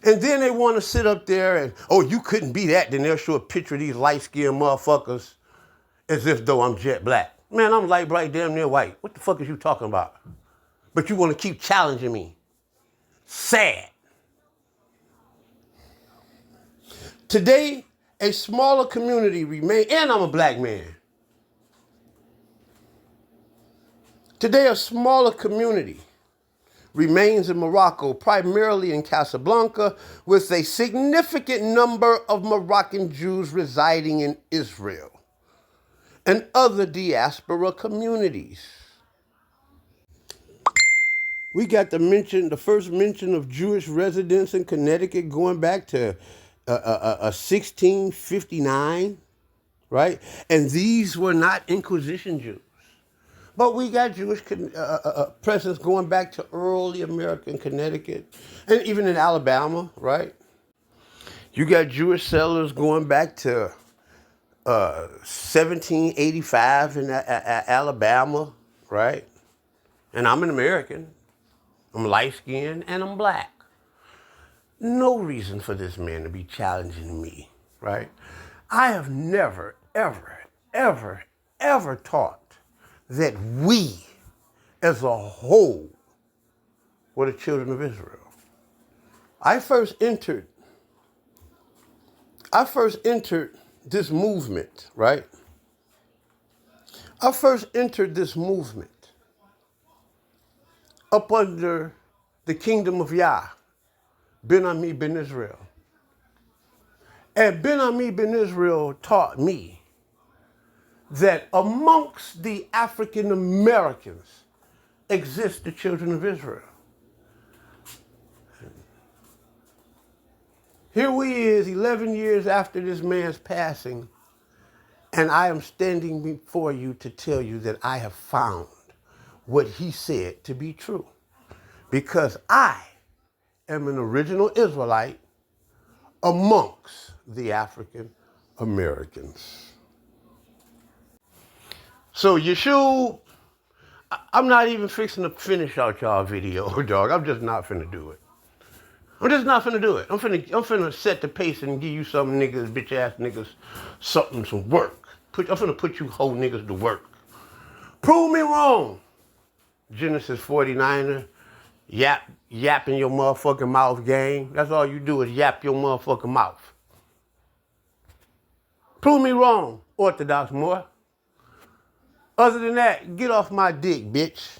And then they want to sit up there and, oh, you couldn't be that. Then they'll show a picture of these light-skinned motherfuckers as if though I'm jet black. Man, I'm light, bright, damn near white. What the fuck is you talking about? But you want to keep challenging me. Sad. Today, a smaller community remains, and I'm a black man. Today, a smaller community remains in Morocco, primarily in Casablanca, with a significant number of Moroccan Jews residing in Israel and other diaspora communities. We got the first mention of Jewish residents in Connecticut going back to 1659, right? And these were not Inquisition Jews. But we got Jewish presence going back to early American Connecticut and even in Alabama, right? You got Jewish settlers going back to 1785 in Alabama, right? And I'm an American. I'm light-skinned and I'm black. No reason for this man to be challenging me, right? I have never, ever, ever, ever taught that we, as a whole, were the children of Israel. I first entered this movement, right? I first entered this movement up under the kingdom of Yah, Ben Ami Ben Israel. And Ben Ami Ben Israel taught me that amongst the African Americans exist the children of Israel. Here we is, 11 years after this man's passing, and I am standing before you to tell you that I have found what he said to be true. Because I am an original Israelite amongst the African Americans. So Yeshua, I'm not even fixing to finish out y'all video, dog. I'm just not finna do it. I'm just not finna do it. I'm finna set the pace and give you some niggas, bitch ass niggas, some work. I'm finna put you whole niggas to work. Prove me wrong. Genesis 49er, yap in your motherfucking mouth, gang. That's all you do is yap your motherfucking mouth. Prove me wrong, Orthodox Moor. Other than that, get off my dick, bitch.